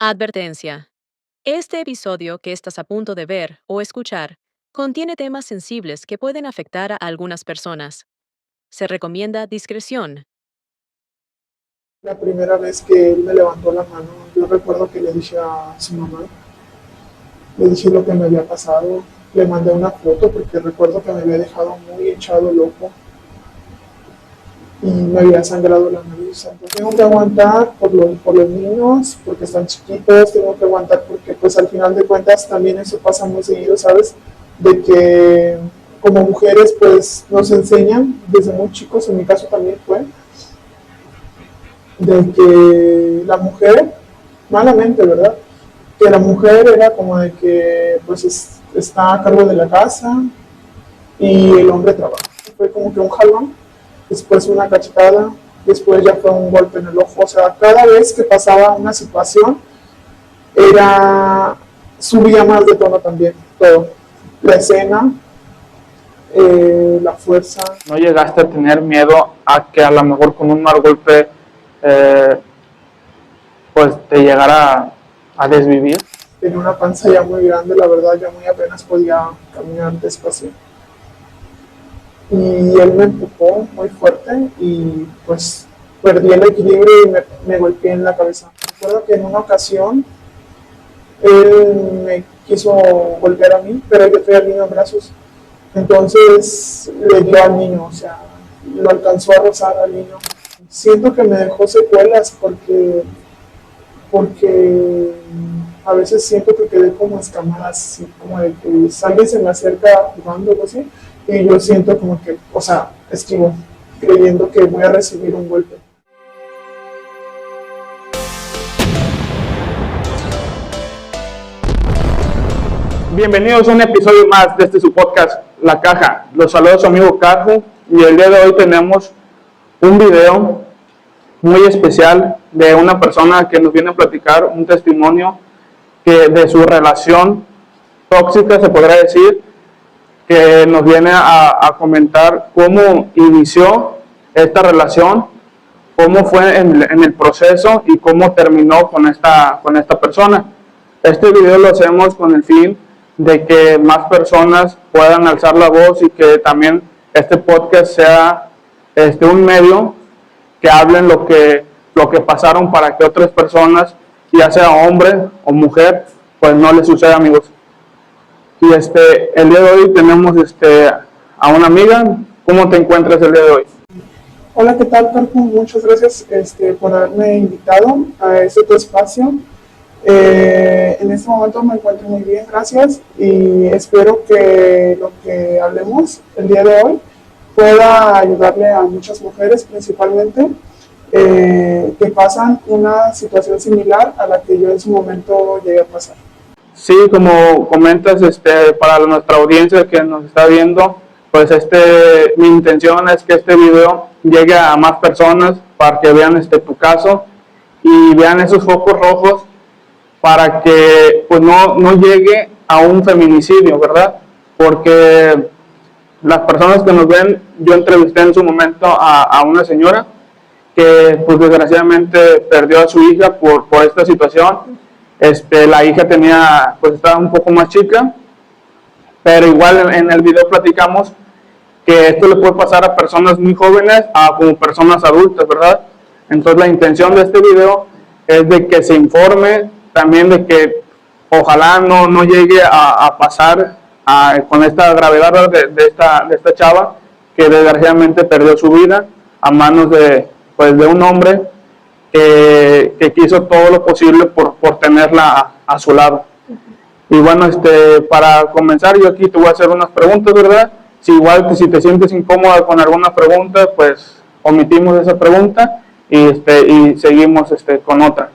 Advertencia. Este episodio que estás a punto de ver o escuchar contiene temas sensibles que pueden afectar a algunas personas. Se recomienda discreción. La primera vez que él me levantó la mano, yo recuerdo que le dije a su mamá, le dije lo que me había pasado, le mandé una foto porque recuerdo que me había dejado muy echado el ojo y me había sangrado la nariz. Entonces, tengo que aguantar por los niños, porque están chiquitos, tengo que aguantar porque pues al final de cuentas también eso pasa muy seguido, ¿sabes? De que como mujeres pues nos enseñan desde muy chicos, en mi caso también fue, de que la mujer, malamente, ¿verdad? Que la mujer era como de que pues está a cargo de la casa y el hombre trabaja. Fue como que un jalón, después una cachetada, después ya fue un golpe en el ojo. O sea, cada vez que pasaba una situación, subía más de tono también, todo. La escena, la fuerza. ¿No llegaste a tener miedo a que a lo mejor con un mal golpe pues te llegara a desvivir? Tenía una panza ya muy grande, la verdad, ya muy apenas podía caminar despacio. Y él me empujó muy fuerte y pues perdí el equilibrio y me golpeé en la cabeza. Recuerdo que en una ocasión él me quiso golpear a mí, pero yo traía al niño en brazos. Entonces le dio al niño, o sea, lo alcanzó a rozar al niño. Siento que me dejó secuelas porque a veces siento que quedé como escamada, así como de que alguien se me acerca jugando o algo así, y yo siento como que, o sea, esquivo, creyendo que voy a recibir un golpe. Bienvenidos a un episodio más de su podcast, La Caja. Los saluda su amigo Carlos y el día de hoy tenemos un video muy especial de una persona que nos viene a platicar un testimonio de su relación tóxica, se podrá decir, que nos viene a comentar cómo inició esta relación, cómo fue en el proceso y cómo terminó con esta persona. Este video lo hacemos con el fin de que más personas puedan alzar la voz y que también este podcast sea un medio que hablen lo que pasaron para que otras personas, ya sea hombre o mujer, pues no les suceda, amigos. Y el día de hoy tenemos a una amiga. ¿Cómo te encuentras el día de hoy? Hola, ¿qué tal, Carlos? Muchas gracias por haberme invitado a este tu espacio. En este momento me encuentro muy bien, gracias, y espero que lo que hablemos el día de hoy pueda ayudarle a muchas mujeres principalmente que pasan una situación similar a la que yo en su momento llegué a pasar. Sí, como comentas, para nuestra audiencia que nos está viendo, pues mi intención es que este video llegue a más personas para que vean tu caso y vean esos focos rojos para que pues no llegue a un feminicidio, ¿verdad? Porque las personas que nos ven, yo entrevisté en su momento a una señora que pues desgraciadamente perdió a su hija por esta situación. La hija pues estaba un poco más chica, pero igual en el video platicamos que esto le puede pasar a personas muy jóvenes a como personas adultas, ¿verdad? Entonces la intención de este video es de que se informe también de que ojalá no llegue a pasar con esta gravedad de esta chava que desgraciadamente perdió su vida a manos de un hombre que quiso todo lo posible por tenerla a su lado. Y bueno, para comenzar, yo aquí te voy a hacer unas preguntas, ¿verdad? Si te sientes incómoda con alguna pregunta, pues omitimos esa pregunta y seguimos con otra.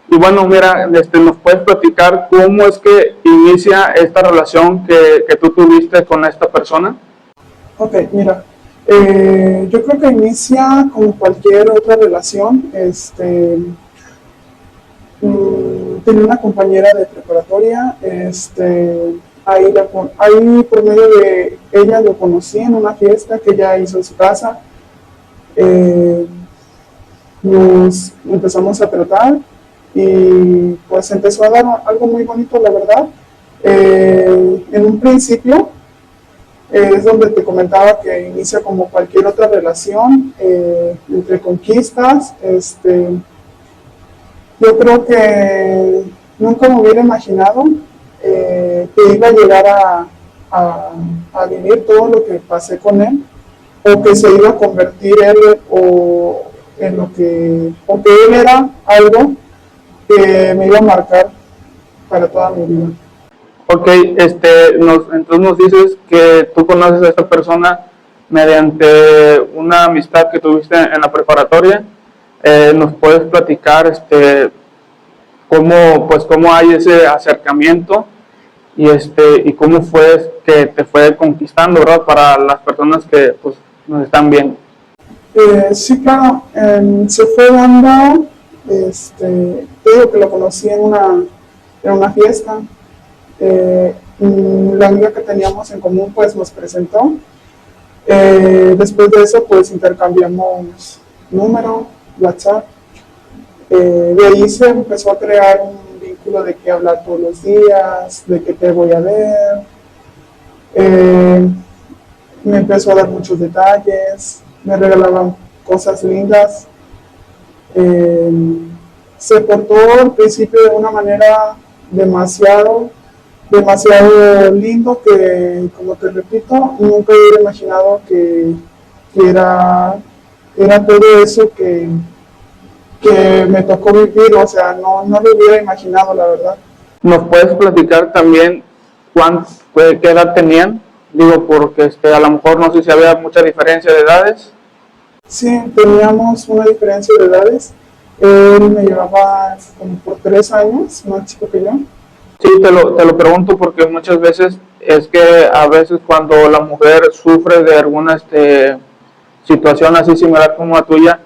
Y bueno, mira, ¿nos puedes platicar cómo es que inicia esta relación que tú tuviste con esta persona? Ok, mira, yo creo que inicia como cualquier otra relación. Tenía una compañera de preparatoria, ahí por medio de ella lo conocí en una fiesta que ella hizo en su casa. Nos empezamos a tratar y pues empezó a dar algo muy bonito, la verdad. En un principio es donde te comentaba que inicia como cualquier otra relación, entre conquistas. Yo creo que nunca me hubiera imaginado que iba a llegar a vivir todo lo que pasé con él, o que se iba a convertir él en lo que, o que él era algo que me iba a marcar para toda mi vida. Ok, entonces nos dices que tú conoces a esta persona mediante una amistad que tuviste en la preparatoria. ¿Nos puedes platicar cómo hay ese acercamiento y cómo fue que te fue conquistando, ¿verdad? Para las personas que pues, nos están viendo. Sí, claro, se fue dando, te digo que lo conocí en una fiesta. La amiga que teníamos en común pues nos presentó. Después de eso pues intercambiamos número, WhatsApp. De ahí se empezó a crear un vínculo de que hablar todos los días, de que te voy a ver. Me empezó a dar muchos detalles, me regalaban cosas lindas. Se portó al principio de una manera demasiado lindo, que, como te repito, nunca hubiera imaginado que era todo eso que me tocó vivir. O sea, no lo hubiera imaginado, la verdad. ¿Nos puedes platicar también qué edad tenían? Digo, porque a lo mejor no sé si había mucha diferencia de edades. Sí, teníamos una diferencia de edades. Él me llevaba como por 3 años más chico que yo. Sí, te lo pregunto porque muchas veces es que a veces cuando la mujer sufre de alguna situación así similar como la tuya,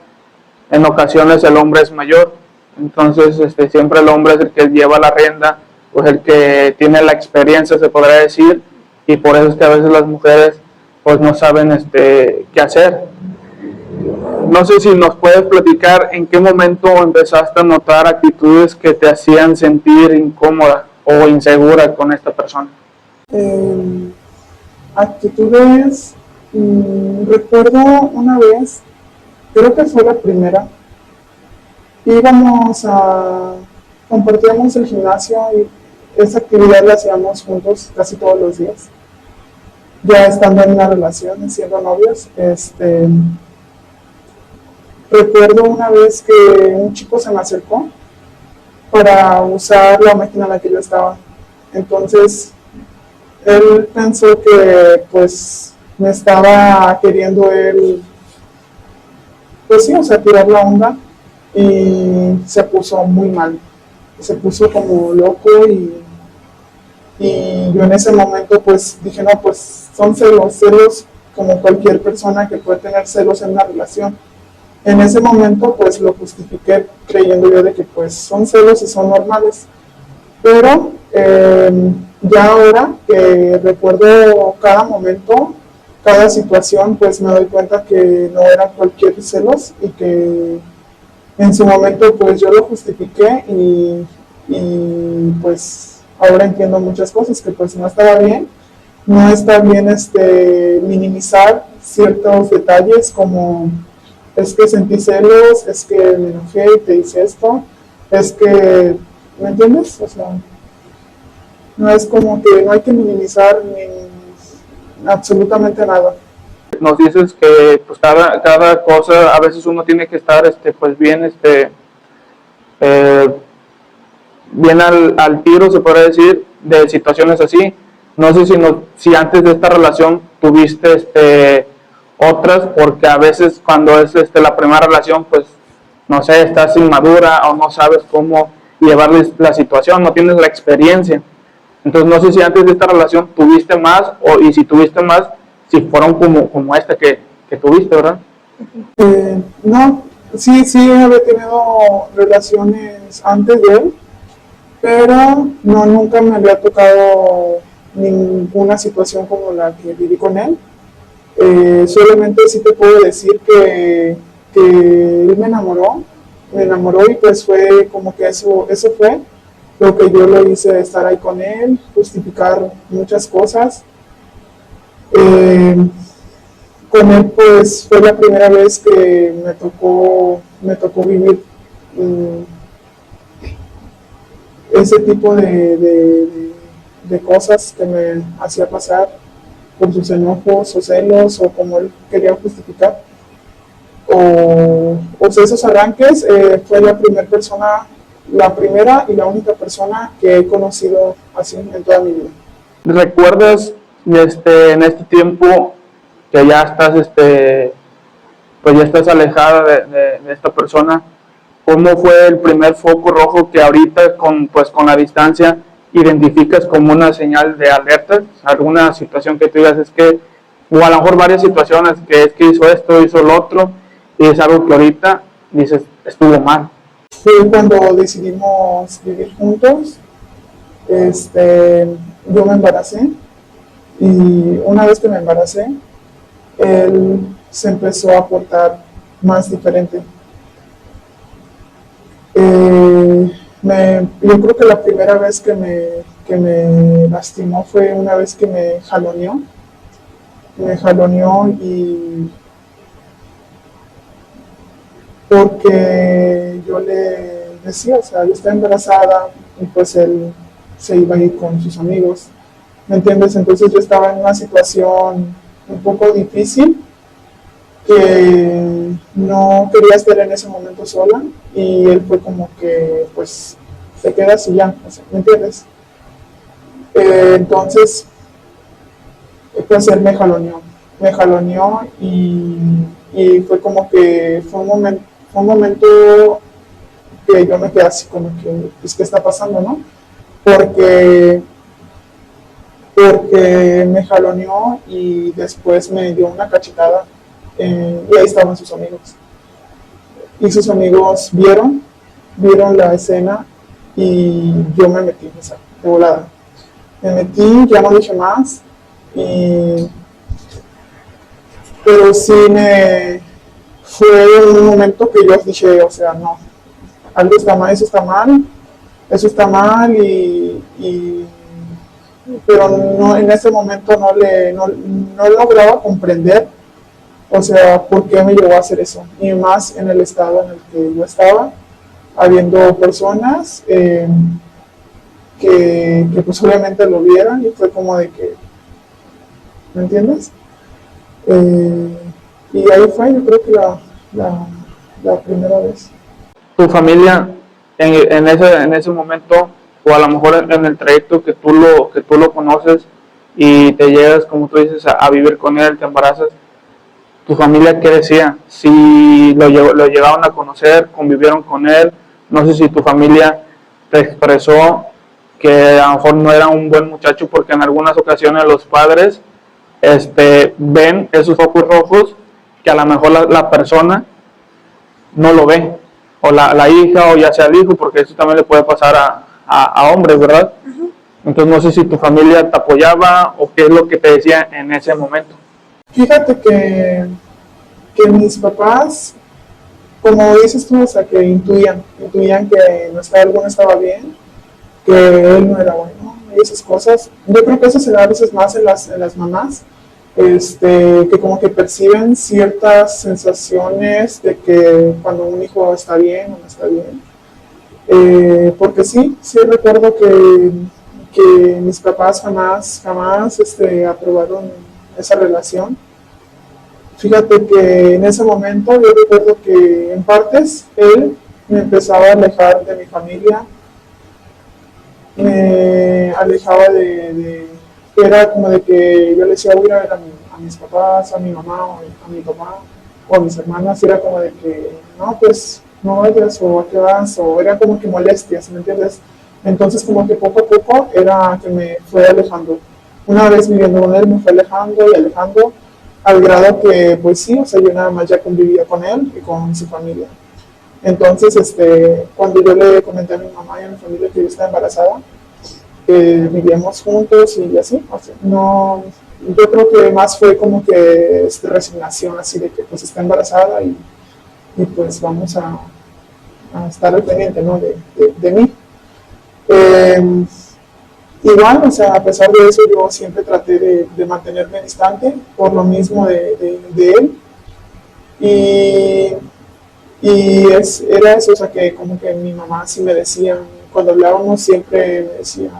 en ocasiones el hombre es mayor. Entonces siempre el hombre es el que lleva la rienda, pues el que tiene la experiencia, se podría decir, y por eso es que a veces las mujeres pues no saben qué hacer. No sé si nos puedes platicar en qué momento empezaste a notar actitudes que te hacían sentir incómoda o insegura con esta persona. Actitudes, recuerdo una vez, creo que fue la primera, compartíamos el gimnasio y esa actividad la hacíamos juntos casi todos los días, ya estando en una relación, siendo novios. Recuerdo una vez que un chico se me acercó para usar la máquina en la que yo estaba. Entonces, él pensó que pues me estaba queriendo él, pues sí, o sea, tirar la onda, y se puso muy mal. Se puso como loco y yo en ese momento pues dije, no, pues son celos como cualquier persona que puede tener celos en una relación. En ese momento pues lo justifiqué creyendo yo de que pues son celos y son normales, pero ya ahora que recuerdo cada momento, cada situación, pues me doy cuenta que no eran cualquier celos y que en su momento pues yo lo justifiqué y pues ahora entiendo muchas cosas, que pues no estaba bien. No está bien minimizar ciertos detalles, como es que sentí celos, es que me enojé y te hice esto, es que, ¿me entiendes? O sea, no es como que no hay que minimizar ni absolutamente nada. Nos dices que pues cada cosa, a veces uno tiene que estar pues bien bien al tiro, se podría decir, de situaciones así. No sé si antes de esta relación tuviste otras, porque a veces cuando es la primera relación, pues no sé, estás inmadura o no sabes cómo llevar la situación, no tienes la experiencia. Entonces no sé si antes de esta relación tuviste más, y si tuviste más, si fueron como esta que tuviste, ¿verdad? No, sí había tenido relaciones antes de él, pero no, nunca me había tocado ninguna situación como la que viví con él. Solamente sí te puedo decir que él me enamoró me enamoró y pues fue como que eso fue lo que yo lo hice, estar ahí con él, justificar muchas cosas. Eh, con él pues fue la primera vez que me tocó vivir ese tipo de cosas que me hacía pasar por sus enojos o celos o como él quería justificar. O sea, esos arranques fue la primera y la única persona que he conocido así en toda mi vida. ¿Recuerdas en este tiempo que ya estás, pues ya estás alejada de esta persona? ¿Cómo fue el primer foco rojo que ahorita pues con la distancia identificas como una señal de alerta? ¿Alguna situación que tú digas o a lo mejor varias situaciones que es que hizo esto, hizo lo otro, y es algo que ahorita dices, estuvo mal? Fue cuando decidimos vivir juntos, yo me embaracé y una vez que me embaracé, él se empezó a portar más diferente. Yo creo que la primera vez que me lastimó fue una vez que me jaloneó y porque yo le decía, o sea, yo estaba embarazada y pues él se iba a ir con sus amigos, ¿me entiendes? Entonces yo estaba en una situación un poco difícil que no quería estar en ese momento sola y él fue como que pues te quedas y ya, o sea, ¿me entiendes? Entonces pues él me jaloneó y fue como que fue un momento que yo me quedé así como que pues qué está pasando, ¿no? Porque me jaloneó y después me dio una cachetada y ahí estaban sus amigos. Y sus amigos vieron la escena y yo me metí, o sea, de volada. Me metí, ya no dije más, pero sí fue un momento que yo dije, o sea, no, algo está mal, eso está mal pero no, en ese momento no lograba comprender, o sea, por qué me llevó a hacer eso, y más en el estado en el que yo estaba, habiendo personas que pues obviamente lo vieron y fue como de que, ¿me entiendes? Y ahí fue, yo creo que la primera vez. Tu familia en ese momento, o a lo mejor en el trayecto que tú lo conoces y te llegas, como tú dices, a vivir con él, te embarazas, ¿tu familia qué decía? Si lo llegaron a conocer, convivieron con él, no sé si tu familia te expresó que a lo mejor no era un buen muchacho, porque en algunas ocasiones los padres ven esos focos rojos que a lo mejor la persona no lo ve, o la hija, o ya sea el hijo, porque eso también le puede pasar a hombres, ¿verdad? Uh-huh. Entonces no sé si tu familia te apoyaba o qué es lo que te decía en ese momento. Fíjate que mis papás, como dices tú, o sea, que intuían que algo no estaba bien, que él no era bueno, y esas cosas. Yo creo que eso se da a veces más en las mamás, que como que perciben ciertas sensaciones de que cuando un hijo está bien o no está bien. Porque sí recuerdo que mis papás jamás aprobaron esa relación. Fíjate que en ese momento yo recuerdo que en partes él me empezaba a alejar de mi familia, me alejaba era como de que yo le decía voy a ver a mis papás, a mi mamá o a mi papá o a mis hermanas, y era como de que no, pues no vayas o a qué vas, o era como que molestias, ¿me entiendes? Entonces como que poco a poco era que me fue alejando. Una vez viviendo con él me fue alejando y alejando, al grado que pues sí, o sea, yo nada más ya convivía con él y con su familia. Entonces, cuando yo le comenté a mi mamá y a mi familia que yo estaba embarazada, vivíamos juntos y así, o sea, no, yo creo que más fue como que resignación, así de que pues está embarazada y pues vamos a estar al pendiente, ¿no? de mí. Eh, Igual, o sea, a pesar de eso, yo siempre traté de mantenerme distante por lo mismo de él. Y, era eso, o sea, que como que mi mamá sí me decía, cuando hablábamos siempre me decía,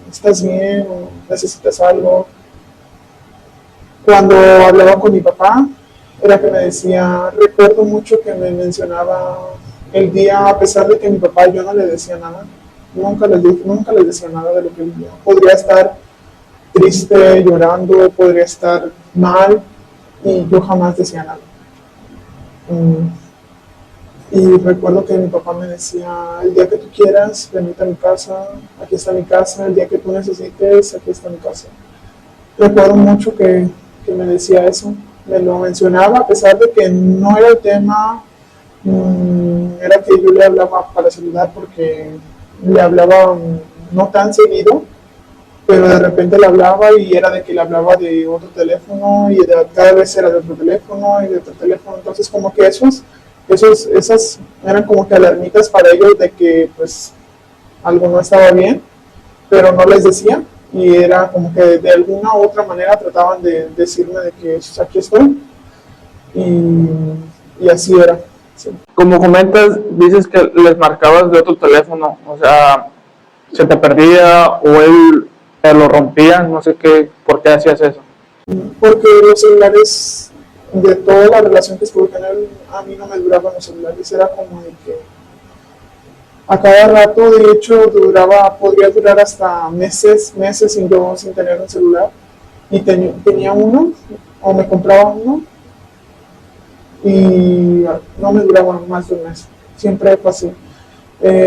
¿estás bien? ¿O necesitas algo? Cuando hablaba con mi papá, era que me decía, recuerdo mucho que me mencionaba el día, a pesar de que mi papá yo no le decía nada, nunca les decía nada de lo que vivía. Podría estar triste, llorando, podría estar mal y yo jamás decía nada. Y recuerdo que mi papá me decía, el día que tú quieras, venite a mi casa, aquí está mi casa, el día que tú necesites, aquí está mi casa. Recuerdo mucho que me decía eso, me lo mencionaba a pesar de que no era el tema, era que yo le hablaba para celular porque le hablaba no tan seguido, pero de repente le hablaba y era de que le hablaba de otro teléfono y cada vez era de otro teléfono y de otro teléfono, entonces como que esas eran como que alarmitas para ellos de que pues algo no estaba bien, pero no les decía y era como que de alguna u otra manera trataban de decirme de que pues, aquí estoy y así era. Sí. Como comentas, dices que les marcabas de otro teléfono, o sea, se te perdía o él te lo rompía, no sé qué, por qué hacías eso. Porque los celulares, de toda la relación que estuve con él, a mí no me duraban los celulares, era como de que a cada rato, de hecho, podría durar hasta meses sin tener un celular. Y tenía uno, o me compraba uno, y no me duraba más de un mes. Siempre fue así.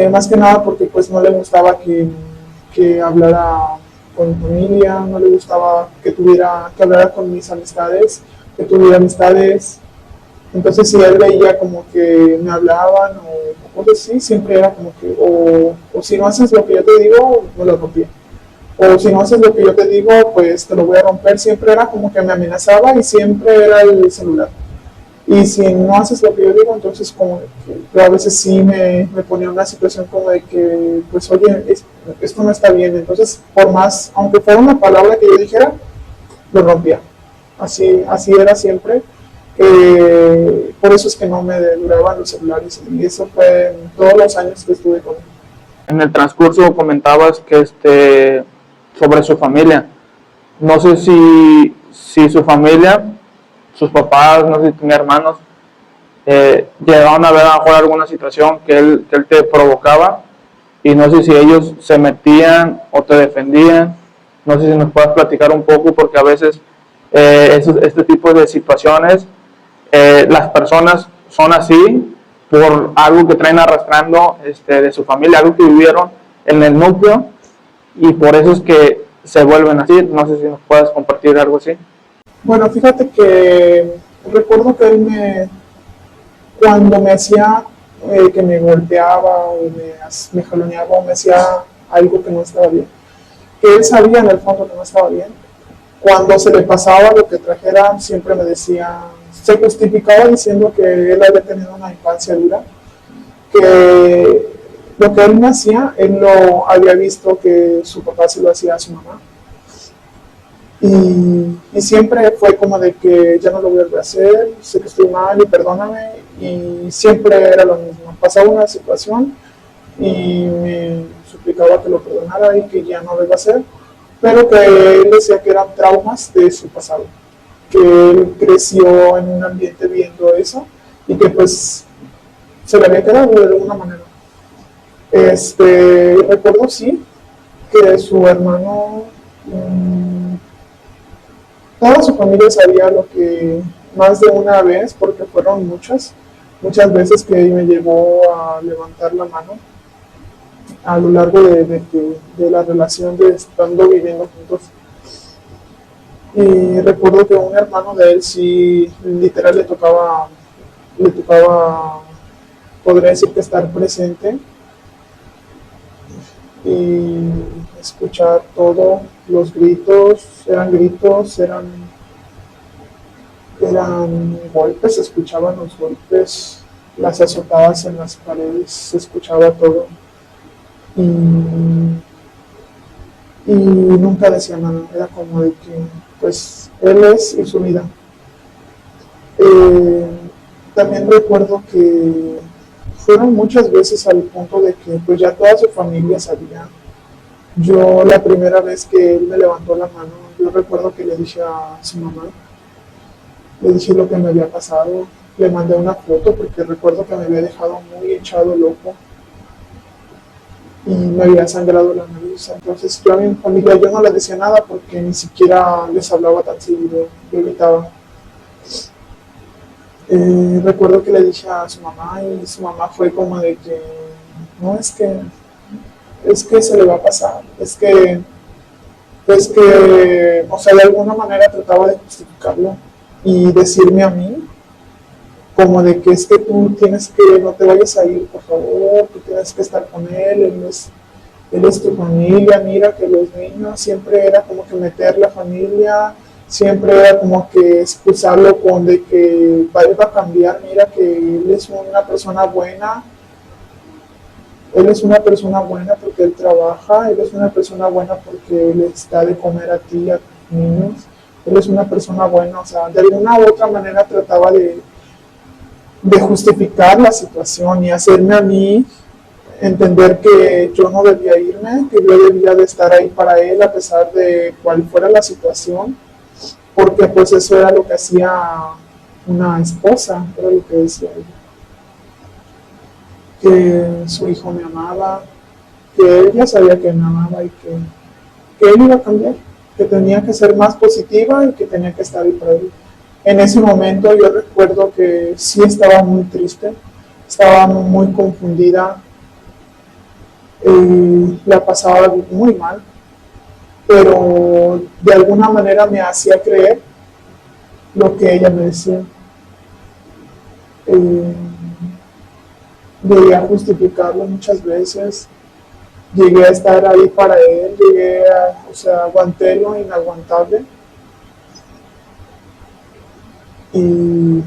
Más que nada porque pues no le gustaba que hablara con mi familia, no le gustaba que hablara con mis amistades, que tuviera amistades. Entonces si él veía como que me hablaban o cosas así, siempre era como que o si no haces lo que yo te digo, me lo rompía. O si no haces lo que yo te digo, pues te lo voy a romper. Siempre era como que me amenazaba y siempre era el celular. Y si no haces lo que yo digo, entonces como que yo a veces sí me ponía en una situación como de que, pues oye, esto no está bien. Entonces, por más, aunque fuera una palabra que yo dijera, lo rompía. Así era siempre. Por eso es que no me duraban los celulares. Y eso fue en todos los años que estuve con él. En el transcurso comentabas que sobre su familia. No sé si su familia, sus papás, no sé si tenía hermanos, llegaron a ver a lo mejor alguna situación que él te provocaba y no sé si ellos se metían o te defendían. No sé si nos puedas platicar un poco porque a veces este tipo de situaciones las personas son así por algo que traen arrastrando de su familia, algo que vivieron en el núcleo y por eso es que se vuelven así. No sé si nos puedes compartir algo así. Bueno, fíjate que recuerdo que cuando me hacía que me golpeaba o me jaloneaba o me hacía algo que no estaba bien, que él sabía en el fondo que no estaba bien. Cuando se le pasaba lo que trajera, siempre me decía, se justificaba diciendo que él había tenido una infancia dura, que lo que él me hacía, él lo había visto que su papá se lo hacía a su mamá. Y siempre fue como de que ya no lo voy a hacer, sé que estoy mal y perdóname. Y siempre era lo mismo. Pasaba una situación y me suplicaba que lo perdonara y que ya no lo iba a hacer, pero que él decía que eran traumas de su pasado, que él creció en un ambiente viendo eso y que pues se le había quedado de alguna manera. Recuerdo sí que su hermano, toda su familia sabía lo que más de una vez, porque fueron muchas veces que me llevó a levantar la mano a lo largo de la relación de estando viviendo juntos. Y recuerdo que un hermano de él sí, literal le tocaba, podría decir que estar presente y escuchar todo, los gritos, eran golpes, se escuchaban los golpes las azotadas en las paredes, se escuchaba todo. Y nunca decía nada, era como de que, pues, él es y su vida. También recuerdo que fueron muchas veces al punto de que pues ya toda su familia sabía. Yo la primera vez que él me levantó la mano, yo recuerdo que le dije a su mamá, le dije lo que me había pasado, le mandé una foto porque recuerdo que me había dejado muy hinchado el ojo y me había sangrado la nariz. Entonces yo a mi familia yo no le decía nada porque ni siquiera les hablaba tan seguido, yo gritaba. Recuerdo que le dije a su mamá y su mamá fue como de que no, es que se le va a pasar, o sea, de alguna manera trataba de justificarlo y decirme a mí como de que es que tú tienes que, no te vayas a ir, por favor, tú tienes que estar con él es tu familia, mira que los niños siempre era como que meter la familia, siempre era como que expulsarlo con de que va a cambiar, mira que él es una persona buena, él es una persona buena porque él trabaja, él es una persona buena porque él está de comer a ti, a tus niños, él es una persona buena, o sea, de alguna u otra manera trataba de justificar la situación y hacerme a mí entender que yo no debía irme, que yo debía de estar ahí para él a pesar de cuál fuera la situación, porque pues eso era lo que hacía una esposa, era lo que decía ella, que su hijo me amaba, que ella sabía que me amaba y que él iba a cambiar, que tenía que ser más positiva y que tenía que estar ahí para él. En ese momento yo recuerdo que sí estaba muy triste, estaba muy confundida, la pasaba muy mal, pero de alguna manera me hacía creer lo que ella me decía. Llegué a justificarlo muchas veces, llegué a estar ahí para él, o sea, aguanté lo inaguantable. Y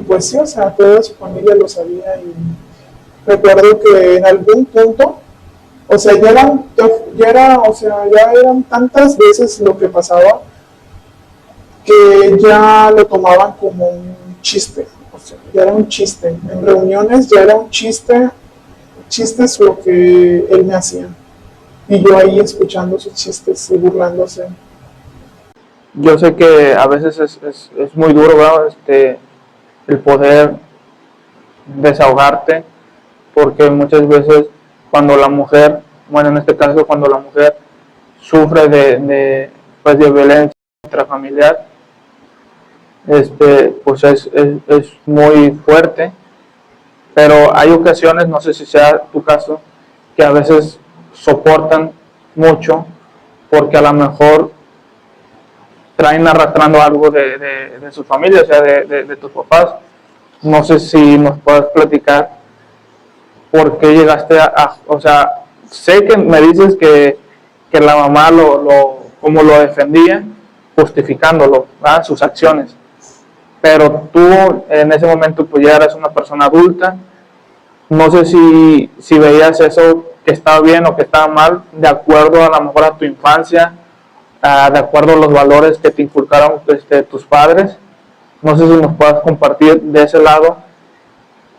pues sí, o sea, toda su familia lo sabía y recuerdo que en algún punto, o sea, ya eran tantas veces lo que pasaba que ya lo tomaban como un chiste, o sea, ya era un chiste. En reuniones ya era un chiste, chistes lo que él me hacía. Y yo ahí escuchando sus chistes y burlándose. Yo sé que a veces es muy duro, ¿verdad? El poder desahogarte, porque muchas veces cuando la mujer, bueno, en este caso cuando la mujer sufre pues de violencia intrafamiliar, pues es muy fuerte, pero hay ocasiones, no sé si sea tu caso, que a veces soportan mucho porque a lo mejor traen arrastrando algo de su familia, o sea, de tus papás. No sé si nos puedes platicar por qué llegaste o sea, sé que me dices que la mamá como lo defendía, justificándolo, ¿verdad? Sus acciones. Pero tú en ese momento pues ya eras una persona adulta, no sé si veías eso que estaba bien o que estaba mal, de acuerdo a lo mejor a tu infancia, de acuerdo a los valores que te inculcaron tus padres. No sé si nos puedas compartir de ese lado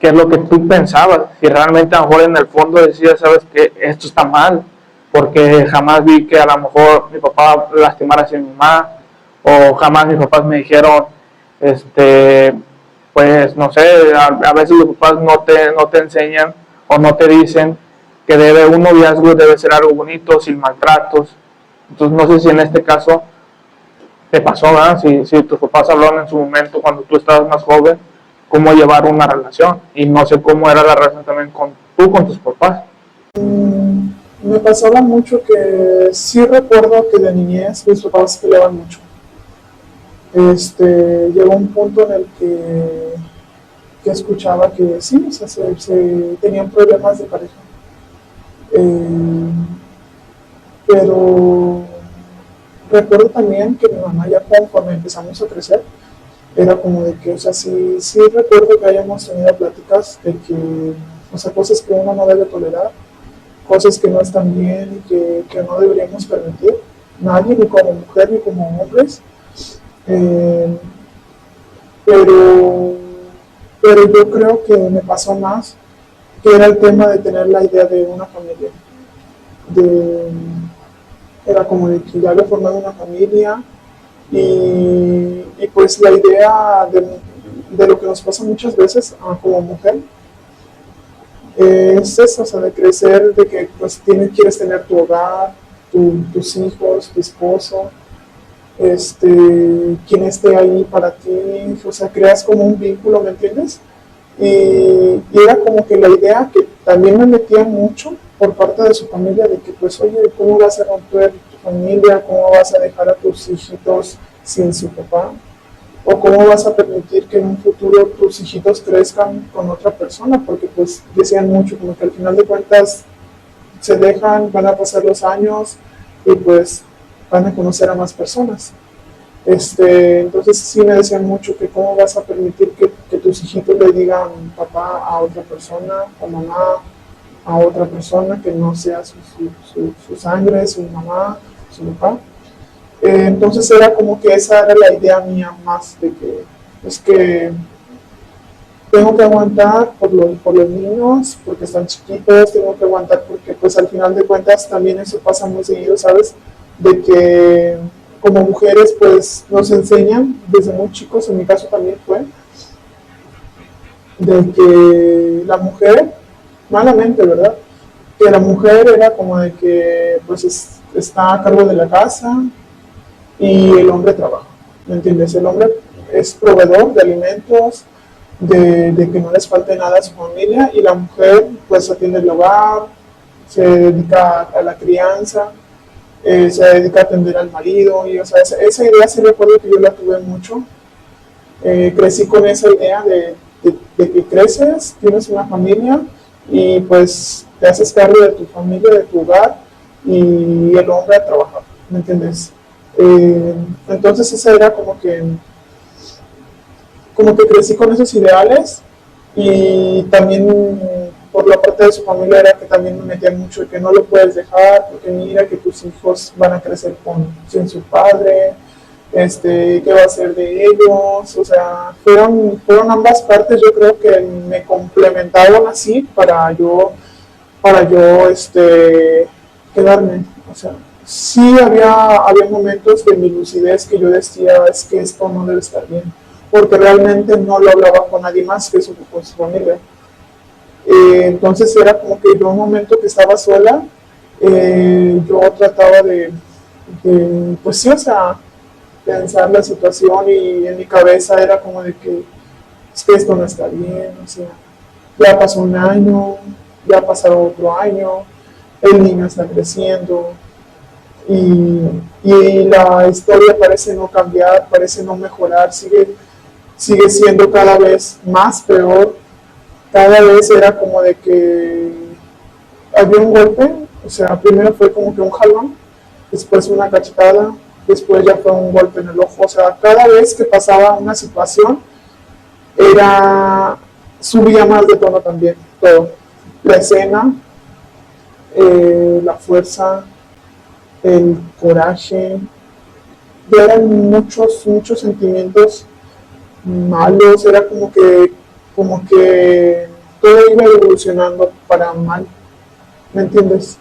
qué es lo que tú pensabas, si realmente a lo mejor en el fondo decías, sabes que esto está mal, porque jamás vi que a lo mejor mi papá lastimara a mi mamá, o jamás mis papás me dijeron, pues no sé, a veces los papás no te enseñan o no te dicen que un noviazgo debe ser algo bonito, sin maltratos. Entonces no sé si en este caso te pasó, ¿verdad? Si tus papás hablaron en su momento cuando tú estabas más joven, cómo llevar una relación, y no sé cómo era la relación también con tus papás. Me pasaba mucho que sí recuerdo que de niñez mis papás peleaban mucho. Llegó un punto en el que escuchaba que sí, o sea, se tenían problemas de pareja. Pero recuerdo también que mi mamá ya conforme empezamos a crecer, era como de que, o sea, sí recuerdo que hayamos tenido pláticas de que, o sea, cosas que uno no debe tolerar, cosas que no están bien y que no deberíamos permitir, nadie, ni como mujer ni como hombres. Eh, pero, pero yo creo que me pasó más, que era el tema de tener la idea de una familia. De, era como de que ya había formado una familia y pues la idea de lo que nos pasa muchas veces como mujer es eso, o sea, de crecer, de que pues quieres tener tu hogar, tus hijos, tu esposo, quien esté ahí para ti, o sea, creas como un vínculo, ¿me entiendes? Y era como que la idea que también me metía mucho por parte de su familia, de que pues, oye, ¿cómo vas a romper tu familia? ¿Cómo vas a dejar a tus hijitos sin su papá? ¿O cómo vas a permitir que en un futuro tus hijitos crezcan con otra persona? Porque pues decían mucho, como que al final de cuentas se dejan, van a pasar los años y pues van a conocer a más personas. Entonces sí me decían mucho que cómo vas a permitir que tus hijitos le digan papá a otra persona o mamá a otra persona que no sea su sangre, su mamá, su papá. Entonces era como que esa era la idea mía más de que es que tengo que aguantar por los niños, porque están chiquitos, tengo que aguantar porque pues al final de cuentas también eso pasa muy seguido, ¿sabes? De que como mujeres pues nos enseñan desde muy chicos, en mi caso también fue, de que la mujer, malamente, ¿verdad? Que la mujer era como de que pues está a cargo de la casa y el hombre trabaja, ¿me entiendes? El hombre es proveedor de alimentos, de que no les falte nada a su familia y la mujer pues atiende el hogar, se dedica a la crianza, se dedica a atender al marido y o sea, esa idea sí recuerdo que yo la tuve mucho. Crecí con esa idea de que creces, tienes una familia y pues te haces cargo de tu familia, de tu hogar y el hombre a trabajar, ¿me entiendes? Entonces esa era como que crecí con esos ideales y también por la parte de su familia era que también me metían mucho de que no lo puedes dejar porque mira que tus hijos van a crecer sin su padre, qué va a ser de ellos, o sea, fueron ambas partes, yo creo que me complementaron así para yo quedarme, o sea, sí había momentos de mi lucidez que yo decía, es que esto no debe estar bien, porque realmente no lo hablaba con nadie más que con su familia. Entonces era como que yo un momento que estaba sola, yo trataba pues sí, o sea, pensar la situación y en mi cabeza era como de que es que esto no está bien, o sea, ya pasó un año, ya pasó otro año, el niño está creciendo y la historia parece no cambiar, parece no mejorar, sigue siendo cada vez más peor, cada vez era como de que había un golpe, o sea, primero fue como que un jalón, después una cachetada, después ya fue un golpe en el ojo, o sea, cada vez que pasaba una situación, subía más de tono también, todo, la escena, la fuerza, el coraje, ya eran muchos sentimientos malos, era como que todo iba evolucionando para mal, ¿me entiendes?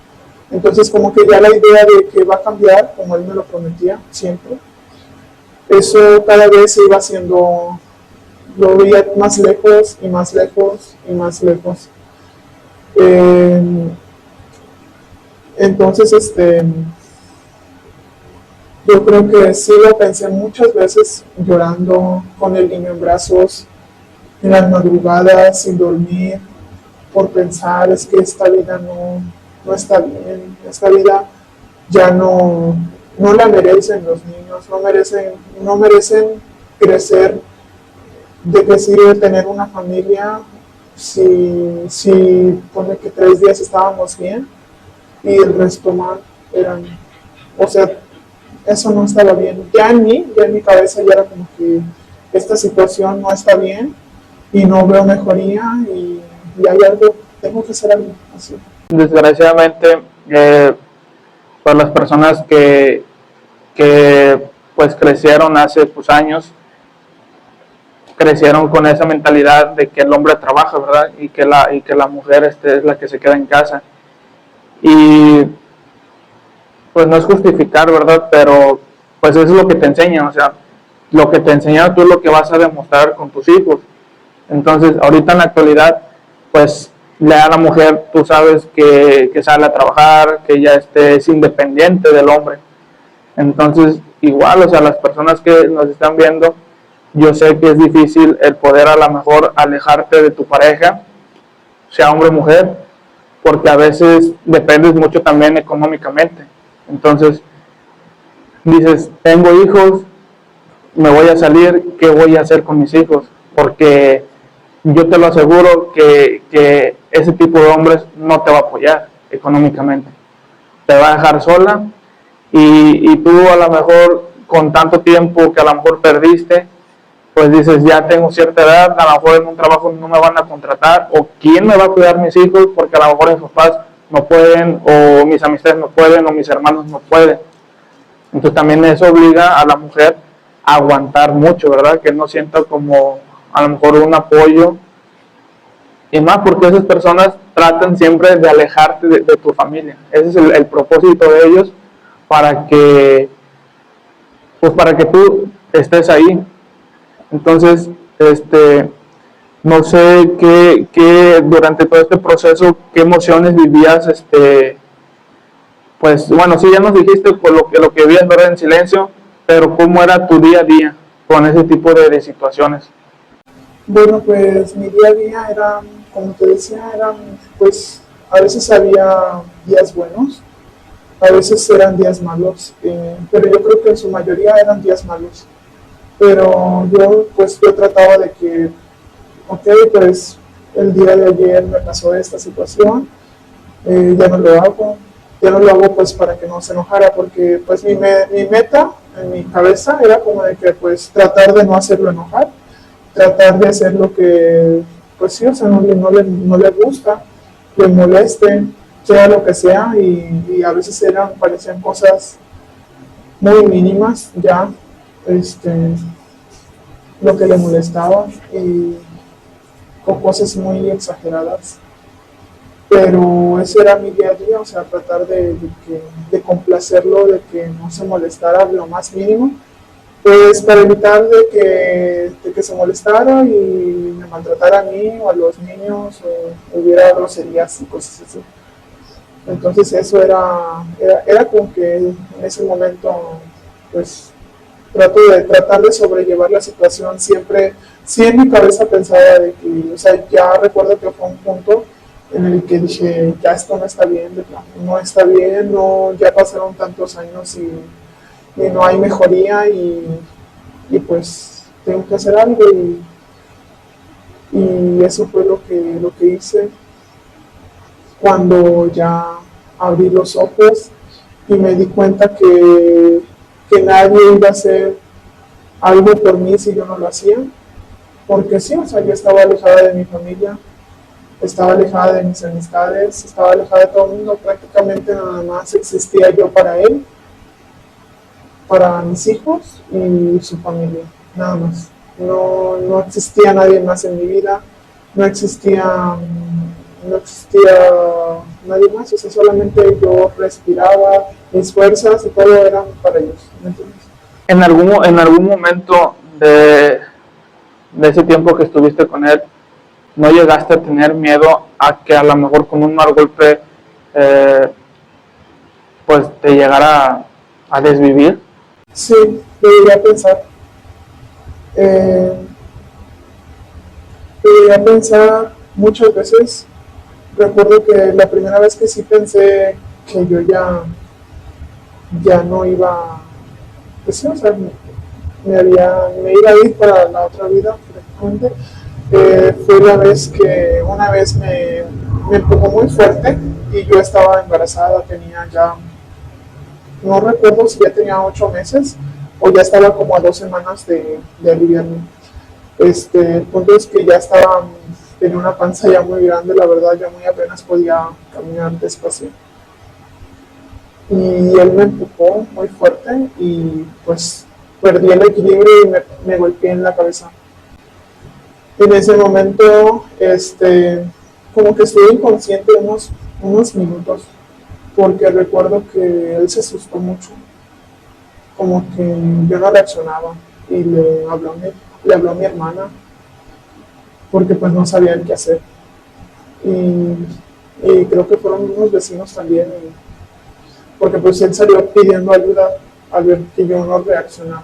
Entonces como que ya la idea de que va a cambiar, como él me lo prometía siempre, eso cada vez se iba haciendo, lo veía más lejos y más lejos y más lejos. Eh, entonces, yo creo que sí lo pensé muchas veces llorando con el niño en brazos, en las madrugadas, sin dormir, por pensar, es que esta vida no está bien, esta vida ya no la merecen los niños, no merecen crecer. ¿De qué sirve tener una familia si pone que 3 días estábamos bien y el resto mal? O sea, eso no estaba bien. Ya en mi cabeza ya era como que esta situación no está bien y no veo mejoría y hay algo, tengo que hacer algo así. Desgraciadamente, pues las personas que pues crecieron hace pues, años, crecieron con esa mentalidad de que el hombre trabaja, ¿verdad? Y que la mujer es la que se queda en casa. Y pues no es justificar, ¿verdad? Pero pues eso es lo que te enseñan, o sea, lo que te enseñan tú es lo que vas a demostrar con tus hijos. Entonces, ahorita en la actualidad, pues a la mujer, tú sabes que sale a trabajar, que ella es independiente del hombre. Entonces, igual, o sea, las personas que nos están viendo, yo sé que es difícil el poder a lo mejor alejarte de tu pareja, sea hombre o mujer, porque a veces dependes mucho también económicamente. Entonces, dices, tengo hijos, me voy a salir, ¿qué voy a hacer con mis hijos? Porque yo te lo aseguro que ese tipo de hombres no te va a apoyar económicamente. Te va a dejar sola y tú a lo mejor con tanto tiempo que a lo mejor perdiste, pues dices, ya tengo cierta edad, a lo mejor en un trabajo no me van a contratar, o quién me va a cuidar mis hijos, porque a lo mejor mis papás no pueden, o mis amistades no pueden, o mis hermanos no pueden. Entonces también eso obliga a la mujer a aguantar mucho, ¿verdad? Que no sienta como a lo mejor un apoyo, y más porque esas personas tratan siempre de alejarte de tu familia. Ese es el propósito de ellos, para que tú estés ahí. Entonces, no sé qué durante todo este proceso, qué emociones vivías, pues bueno, sí, ya nos dijiste por lo que vivías, ¿verdad? En silencio, pero ¿cómo era tu día a día con ese tipo de situaciones? Bueno, pues mi día a día era, como te decía, pues a veces había días buenos, a veces eran días malos, pero yo creo que en su mayoría eran días malos. Pero yo trataba de que, ok, pues el día de ayer me pasó esta situación, ya no lo hago pues para que no se enojara, porque pues mi meta en mi cabeza era como de que pues tratar de no hacerlo enojar, tratar de hacer lo que, pues sí, o sea, no le gusta, le moleste, sea lo que sea, y a veces parecían cosas muy mínimas ya, lo que le molestaba, y con cosas muy exageradas. Pero ese era mi día a día, o sea, tratar de complacerlo, de que no se molestara lo más mínimo, pues para evitar de que se molestara y me maltratara a mí o a los niños, o hubiera groserías y cosas así. Entonces eso era como que en ese momento, pues tratar de sobrellevar la situación. Siempre, sí, en mi cabeza pensaba de que, o sea, ya recuerdo que fue un punto en el que dije, ya esto no está bien, de plano, no está bien, no, ya pasaron tantos años y no hay mejoría, y pues tengo que hacer algo, y eso fue lo que hice cuando ya abrí los ojos y me di cuenta que nadie iba a hacer algo por mí si yo no lo hacía, porque sí, o sea, yo estaba alejada de mi familia, estaba alejada de mis amistades, estaba alejada de todo el mundo, prácticamente nada más existía yo para él, para mis hijos y su familia, nada más. No existía nadie más en mi vida, no existía nadie más, o sea, solamente yo respiraba, mis fuerzas y todo eran para ellos, ¿me entiendes? En algún momento de ese tiempo que estuviste con él, ¿no llegaste a tener miedo a que a lo mejor con un mal golpe pues te llegara a desvivir? Sí, debería pensar. Debería pensar muchas veces. Recuerdo que la primera vez que sí pensé que yo ya no iba, pues sí, o sea, me iba a ir para la otra vida, prácticamente. Fue la vez que una vez me empujó muy fuerte y yo estaba embarazada, tenía ya, no recuerdo si ya tenía 8 meses o ya estaba como a 2 semanas de aliviarme. El punto es que ya tenía una panza ya muy grande, la verdad, ya muy apenas podía caminar despacio. Y él me empujó muy fuerte y pues perdí el equilibrio y me golpeé en la cabeza. En ese momento, como que estuve inconsciente unos minutos, porque recuerdo que él se asustó mucho, como que yo no reaccionaba y le habló a mi hermana, porque pues no sabían qué hacer. Y creo que fueron unos vecinos también, porque pues él salió pidiendo ayuda al ver que yo no reaccionaba.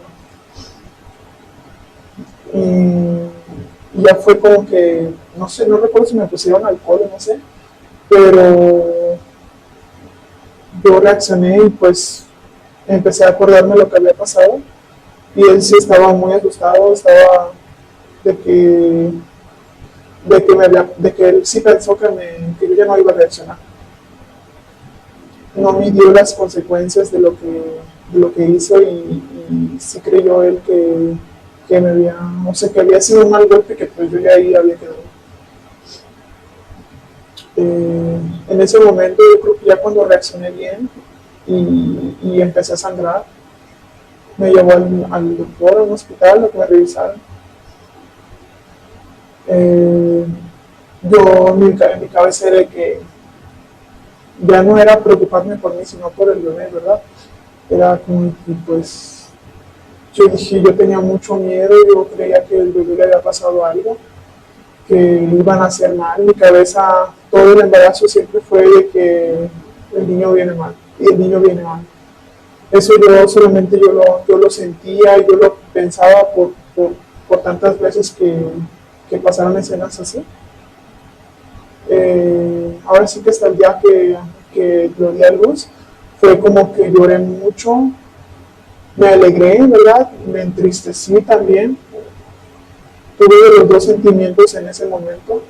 Y ya fue como que, no sé, no recuerdo si me pusieron alcohol o no sé, pero yo reaccioné y pues empecé a acordarme lo que había pasado y él sí estaba muy asustado, estaba de que, de que él sí pensó que yo ya no iba a reaccionar. No midió las consecuencias de lo que hizo y sí creyó él que me había, no sé, que había sido un mal golpe, que pues yo ya ahí había quedado. En ese momento yo creo que ya cuando reaccioné bien y empecé a sangrar, me llevó al doctor, a un hospital, a que me revisaran. En mi cabeza era que ya no era preocuparme por mí, sino por el bebé, ¿verdad? Era como que pues yo dije, yo tenía mucho miedo, yo creía que el bebé le había pasado algo, que iban a hacer mal. Mi cabeza, todo el embarazo siempre fue de que el niño viene mal, y el niño viene mal. Eso solamente yo lo sentía, yo lo pensaba por tantas veces que pasaron escenas así. Ahora sí que hasta el día que lo di a luz, fue como que lloré mucho, me alegré, ¿verdad? Me entristecí también. Tuve los dos sentimientos en ese momento,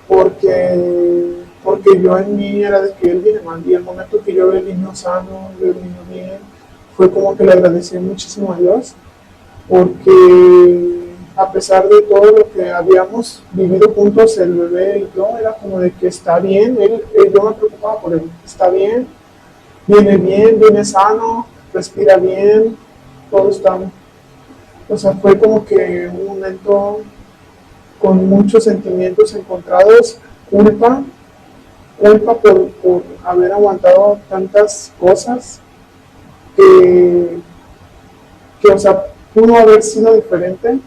porque yo en mí era de que él viene mal, y el momento que yo veo el niño sano, veo el niño bien, fue como que le agradecí muchísimo a Dios, porque a pesar de todo lo que habíamos vivido juntos, el bebé y yo, era como de que está bien, yo me preocupaba por él, está bien, viene sano, respira bien, todo está, o sea, fue como que un momento con muchos sentimientos encontrados, culpa por haber aguantado tantas cosas o sea, pudo haber sido diferente,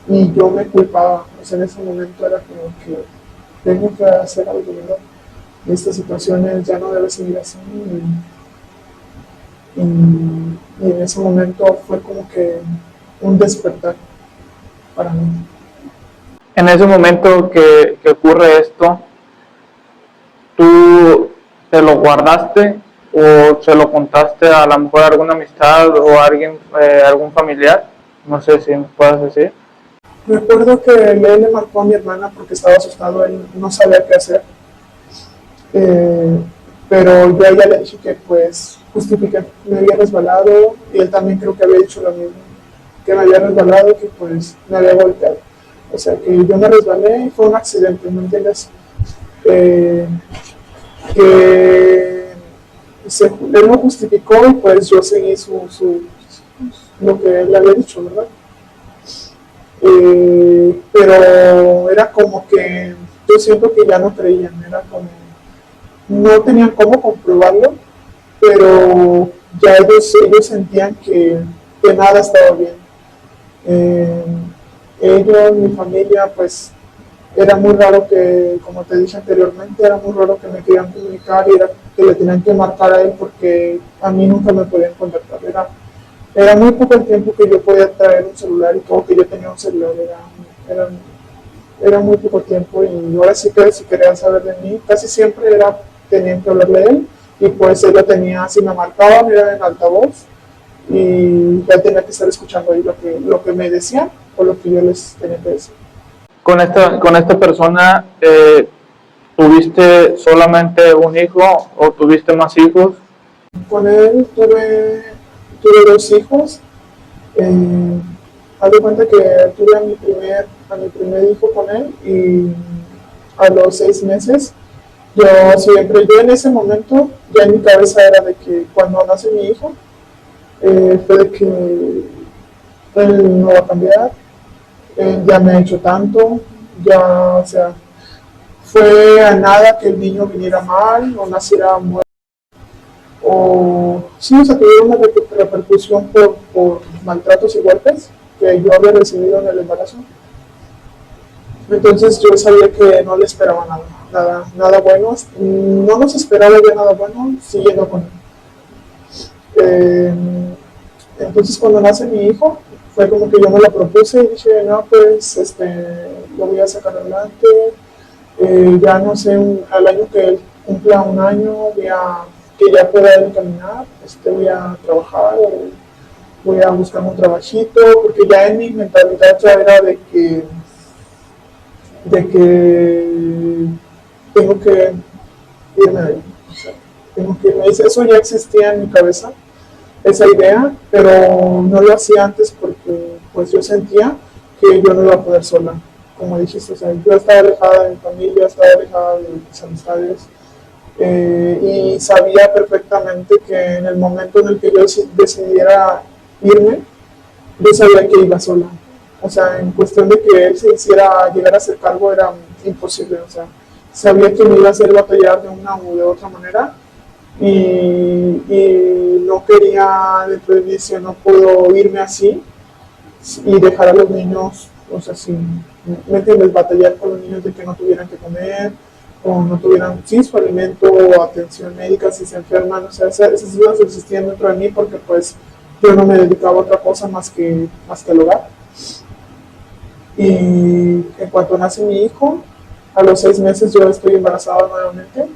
y yo me culpaba. O sea, en ese momento era como que tengo que hacer algo, ¿verdad? Estas situaciones ya no debe seguir así, y en ese momento fue como que un despertar para mí. En ese momento que ocurre esto, ¿tú te lo guardaste o se lo contaste a lo mejor a alguna amistad o a alguien, algún familiar? No sé si me puedes decir. Recuerdo que él le marcó a mi hermana porque estaba asustado, él no sabía qué hacer. Pero yo a ella le dije que pues justifique, me había resbalado, y él también creo que había dicho lo mismo, que me había resbalado, que pues me había golpeado. O sea, que yo me resbalé y fue un accidente, ¿me entiendes? Que él lo justificó y pues yo seguí lo que él había dicho, ¿verdad? Pero era como que yo siento que ya no creían, era como, no tenían cómo comprobarlo, pero ya ellos sentían que nada estaba bien. Ellos, mi familia, pues era muy raro que, como te dije anteriormente, era muy raro que me querían comunicar, y era que le tenían que marcar a él porque a mí nunca me podían contactar. Era muy poco el tiempo que yo podía traer un celular, y como que yo tenía un celular, era muy poco tiempo, y ahora sí que si querían saber de mí, casi siempre tenían que hablarle a él, y pues él lo tenía, si me marcaban era en altavoz, y ya tenía que estar escuchando ahí lo que me decían o lo que yo les tenía que decir. Con esta persona, ¿tuviste solamente un hijo o tuviste más hijos? Con él tuve 2 hijos. Haz de cuenta que tuve a mi primer hijo con él y a los 6 meses, yo en ese momento, ya en mi cabeza era de que cuando nace mi hijo, fue de que él no va a cambiar, ya me ha hecho tanto, ya, o sea, fue a nada que el niño viniera mal o naciera muerto, o sí, o sea, tuviera una repercusión por maltratos y golpes que yo había recibido en el embarazo. Entonces yo sabía que no le esperaba nada bueno, no nos esperaba ya nada bueno siguiendo con él. Eh, entonces cuando nace mi hijo, fue como que yo me lo propuse y dije, no, pues lo voy a sacar adelante, ya no sé, al año que él cumpla un año, que ya pueda él caminar, voy a trabajar, voy a buscar un trabajito, porque ya en mi mentalidad ya era de que tengo que irme de ahí. O sea, tengo que irme. Eso ya existía en mi cabeza, esa idea, pero no lo hacía antes porque pues yo sentía que yo no iba a poder sola, como dijiste, o sea, yo estaba alejada de mi familia, estaba alejada de mis amistades, y sabía perfectamente que en el momento en el que yo decidiera irme, yo sabía que iba sola. O sea, en cuestión de que él se hiciera llegar a ser cargo era imposible. O sea, sabía que me iba a hacer batallar de una u de otra manera y no quería, dentro de mí, decía, no puedo irme así y dejar a los niños, o sea, sin, ¿me entiendes? Batallar con los niños de que no tuvieran que comer o no tuvieran, sí, su alimento o atención médica si se enferman. O sea, esas dudas existían dentro de mí porque pues yo no me dedicaba a otra cosa más que el hogar. Y en cuanto nace mi hijo, a los 6 meses yo estoy embarazada nuevamente.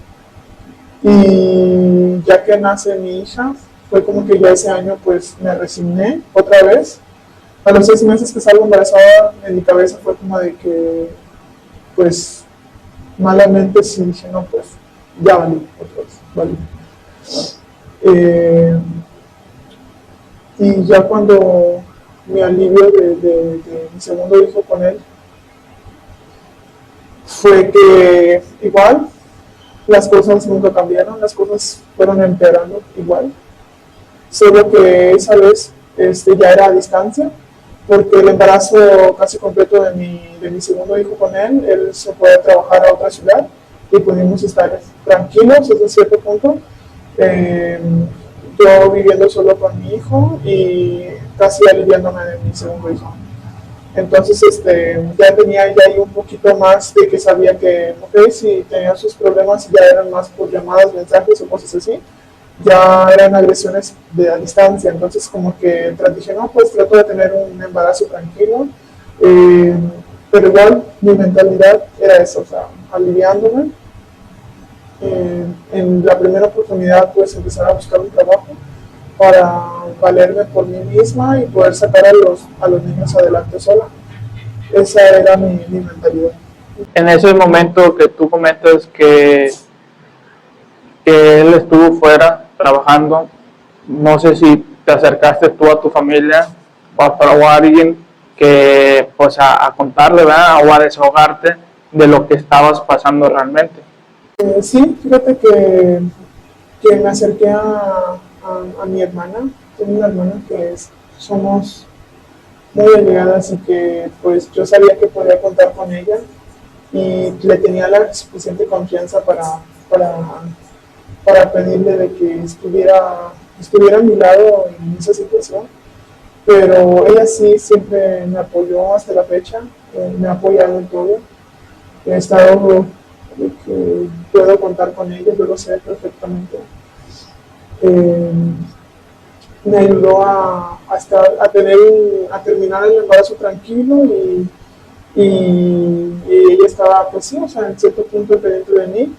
Y ya que nace mi hija, fue como que ya ese año pues me resigné otra vez. A los 6 meses que salgo embarazada, en mi cabeza fue como de que, pues, malamente sí dije, no, pues, ya valí, otra vez, valí. Eh, y ya cuando mi alivio de mi segundo hijo con él, fue que igual las cosas nunca cambiaron, las cosas fueron empeorando igual, solo que esa vez ya era a distancia, porque el embarazo casi completo de mi segundo hijo con él se fue a trabajar a otra ciudad y pudimos estar tranquilos desde cierto punto, yo viviendo solo con mi hijo y casi aliviándome de mi segundo hijo. Entonces ya tenía ya ahí un poquito más de que sabía que, ok, si tenía sus problemas ya eran más por llamadas, mensajes o cosas así, ya eran agresiones a distancia. Entonces como que dije, no, pues trato de tener un embarazo tranquilo, eh, pero igual mi mentalidad era eso, o sea, aliviándome. En la primera oportunidad pues empezar a buscar un trabajo para valerme por mí misma y poder sacar a los niños adelante sola. Esa era mi mentalidad. En ese momento que tú comentas que él estuvo fuera trabajando, no sé si te acercaste tú a tu familia o a alguien que pues a contarle, ¿verdad? O a desahogarte de lo que estabas pasando realmente. Sí, fíjate que me acerqué a mi hermana. Tengo una hermana que somos muy allegadas y que pues yo sabía que podía contar con ella y le tenía la suficiente confianza para pedirle de que estuviera a mi lado en esa situación. Pero ella sí siempre me apoyó hasta la fecha, me ha apoyado en todo. He estado de que puedo contar con ella, yo lo sé perfectamente. Eh, Me ayudó a terminar el embarazo tranquilo y ella estaba, pues sí, o sea, en cierto punto pendiente de mí,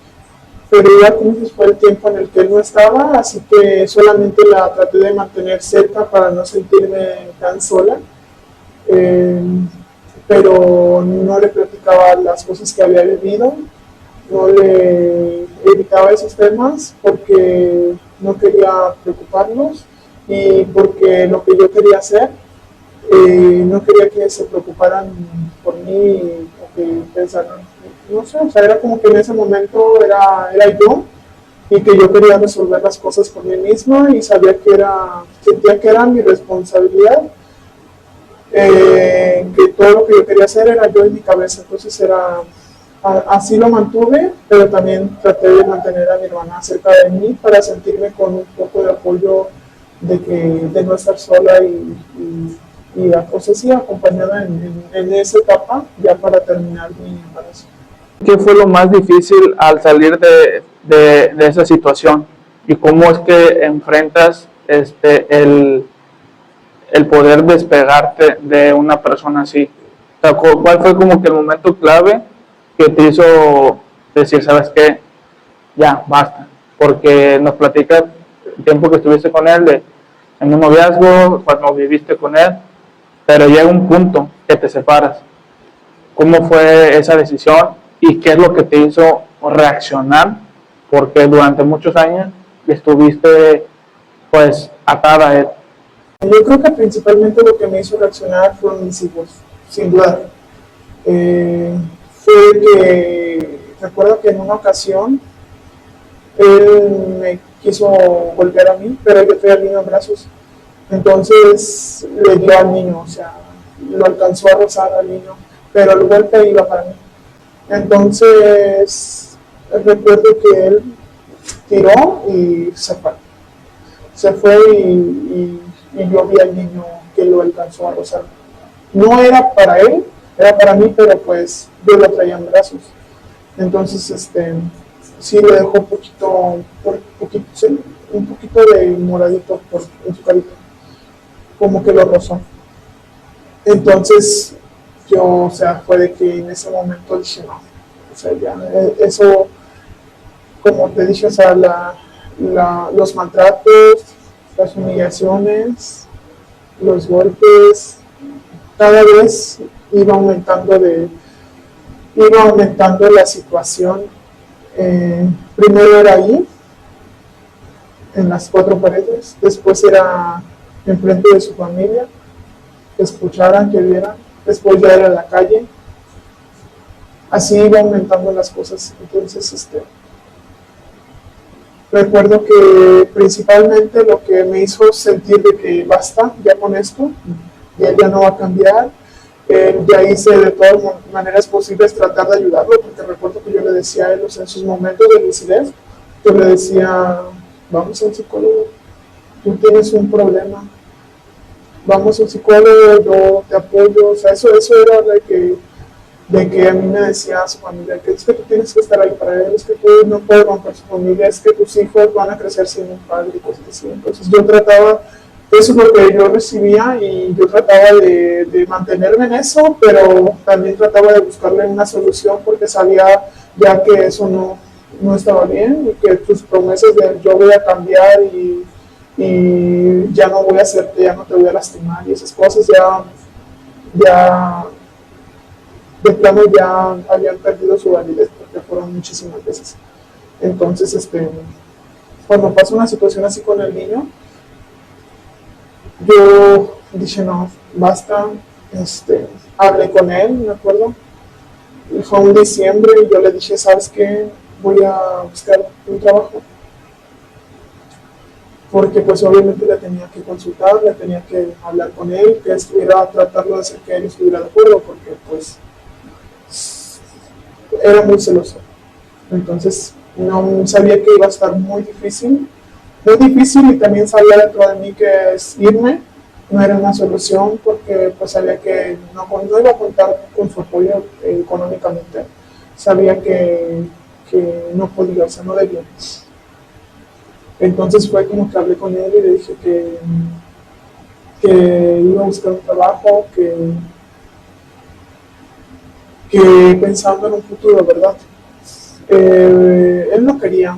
pero ya como si fue el tiempo en el que él no estaba, así que solamente la traté de mantener cerca para no sentirme tan sola, eh, pero no le platicaba las cosas que había vivido, no le evitaba esos temas porque no quería preocuparnos y porque lo que yo quería hacer no quería que se preocuparan por mí o que pensaran, no sé, o sea, era como que en ese momento era yo y que yo quería resolver las cosas por mí misma y sentía que era mi responsabilidad, que todo lo que yo quería hacer era yo en mi cabeza, entonces así lo mantuve, pero también traté de mantener a mi hermana cerca de mí para sentirme con un poco de apoyo de no estar sola y pues sí, acompañada en esa etapa ya para terminar mi embarazo. ¿Qué fue lo más difícil al salir de esa situación? ¿Y cómo es que enfrentas el poder despegarte de una persona así? O sea, ¿cuál fue como que el momento clave que te hizo decir, sabes qué, ya, basta? Porque nos platicas el tiempo que estuviste con él, en un noviazgo, cuando viviste con él, pero llega un punto que te separas. ¿Cómo fue esa decisión y qué es lo que te hizo reaccionar? Porque durante muchos años estuviste pues atada a él. Yo creo que principalmente lo que me hizo reaccionar fueron mis hijos, sin duda. Fue que recuerdo que en una ocasión él me quiso golpear a mí, pero yo traía al niño en brazos. Entonces le dio al niño, o sea, lo alcanzó a rozar al niño, pero el golpe iba para mí. Entonces recuerdo que él tiró y se fue. Se fue y yo vi al niño que lo alcanzó a rozar. No era para él, era para mí, pero pues yo lo traía en brazos. Entonces, sí le dejó un poquito de moradito en su carita, como que lo rozó. Entonces, yo, o sea, fue de que en ese momento dije, no, o sea, ya, eso, como te dije, o sea, los maltratos, las humillaciones, los golpes, cada vez iba aumentando la situación. Primero era ahí, en las cuatro paredes, después era enfrente de su familia, que escucharan, que vieran, después ya era en la calle, así iba aumentando las cosas. Entonces, recuerdo que principalmente lo que me hizo sentir de que basta ya con esto, y él ya no va a cambiar, ya hice de todas maneras posibles tratar de ayudarlo, porque recuerdo que yo le decía a él, o sea, en sus momentos de lucidez, yo le decía, vamos al psicólogo, tú tienes un problema, vamos al psicólogo, yo te apoyo, o sea, eso era de que a mí me decía su familia, que es que tú tienes que estar ahí para él, es que tú no puedes romper su familia, es que tus hijos van a crecer sin un padre y cosas así. Entonces yo trataba, eso es lo que yo recibía y yo trataba de mantenerme en eso, pero también trataba de buscarle una solución porque sabía ya que eso no estaba bien y que tus promesas de yo voy a cambiar y ya no voy a hacerte, ya no te voy a lastimar y esas cosas ya de plano ya habían perdido su validez porque fueron muchísimas veces. Entonces, cuando pasa una situación así con el niño, yo dije, no, basta, hablé con él, me acuerdo, y fue un diciembre y yo le dije, ¿sabes qué? Voy a buscar un trabajo. Porque pues obviamente le tenía que consultar, le tenía que hablar con él, que estuviera tratando de hacer que él estuviera de acuerdo, porque pues era muy celoso. Entonces no sabía que iba a estar muy difícil y también sabía dentro de mí que irme no era una solución porque pues sabía que no iba a contar con su apoyo económicamente. Sabía que no podía, o sea, no debía. Entonces fue como que hablé con él y le dije que iba a buscar un trabajo, que pensando en un futuro, ¿verdad? Él no quería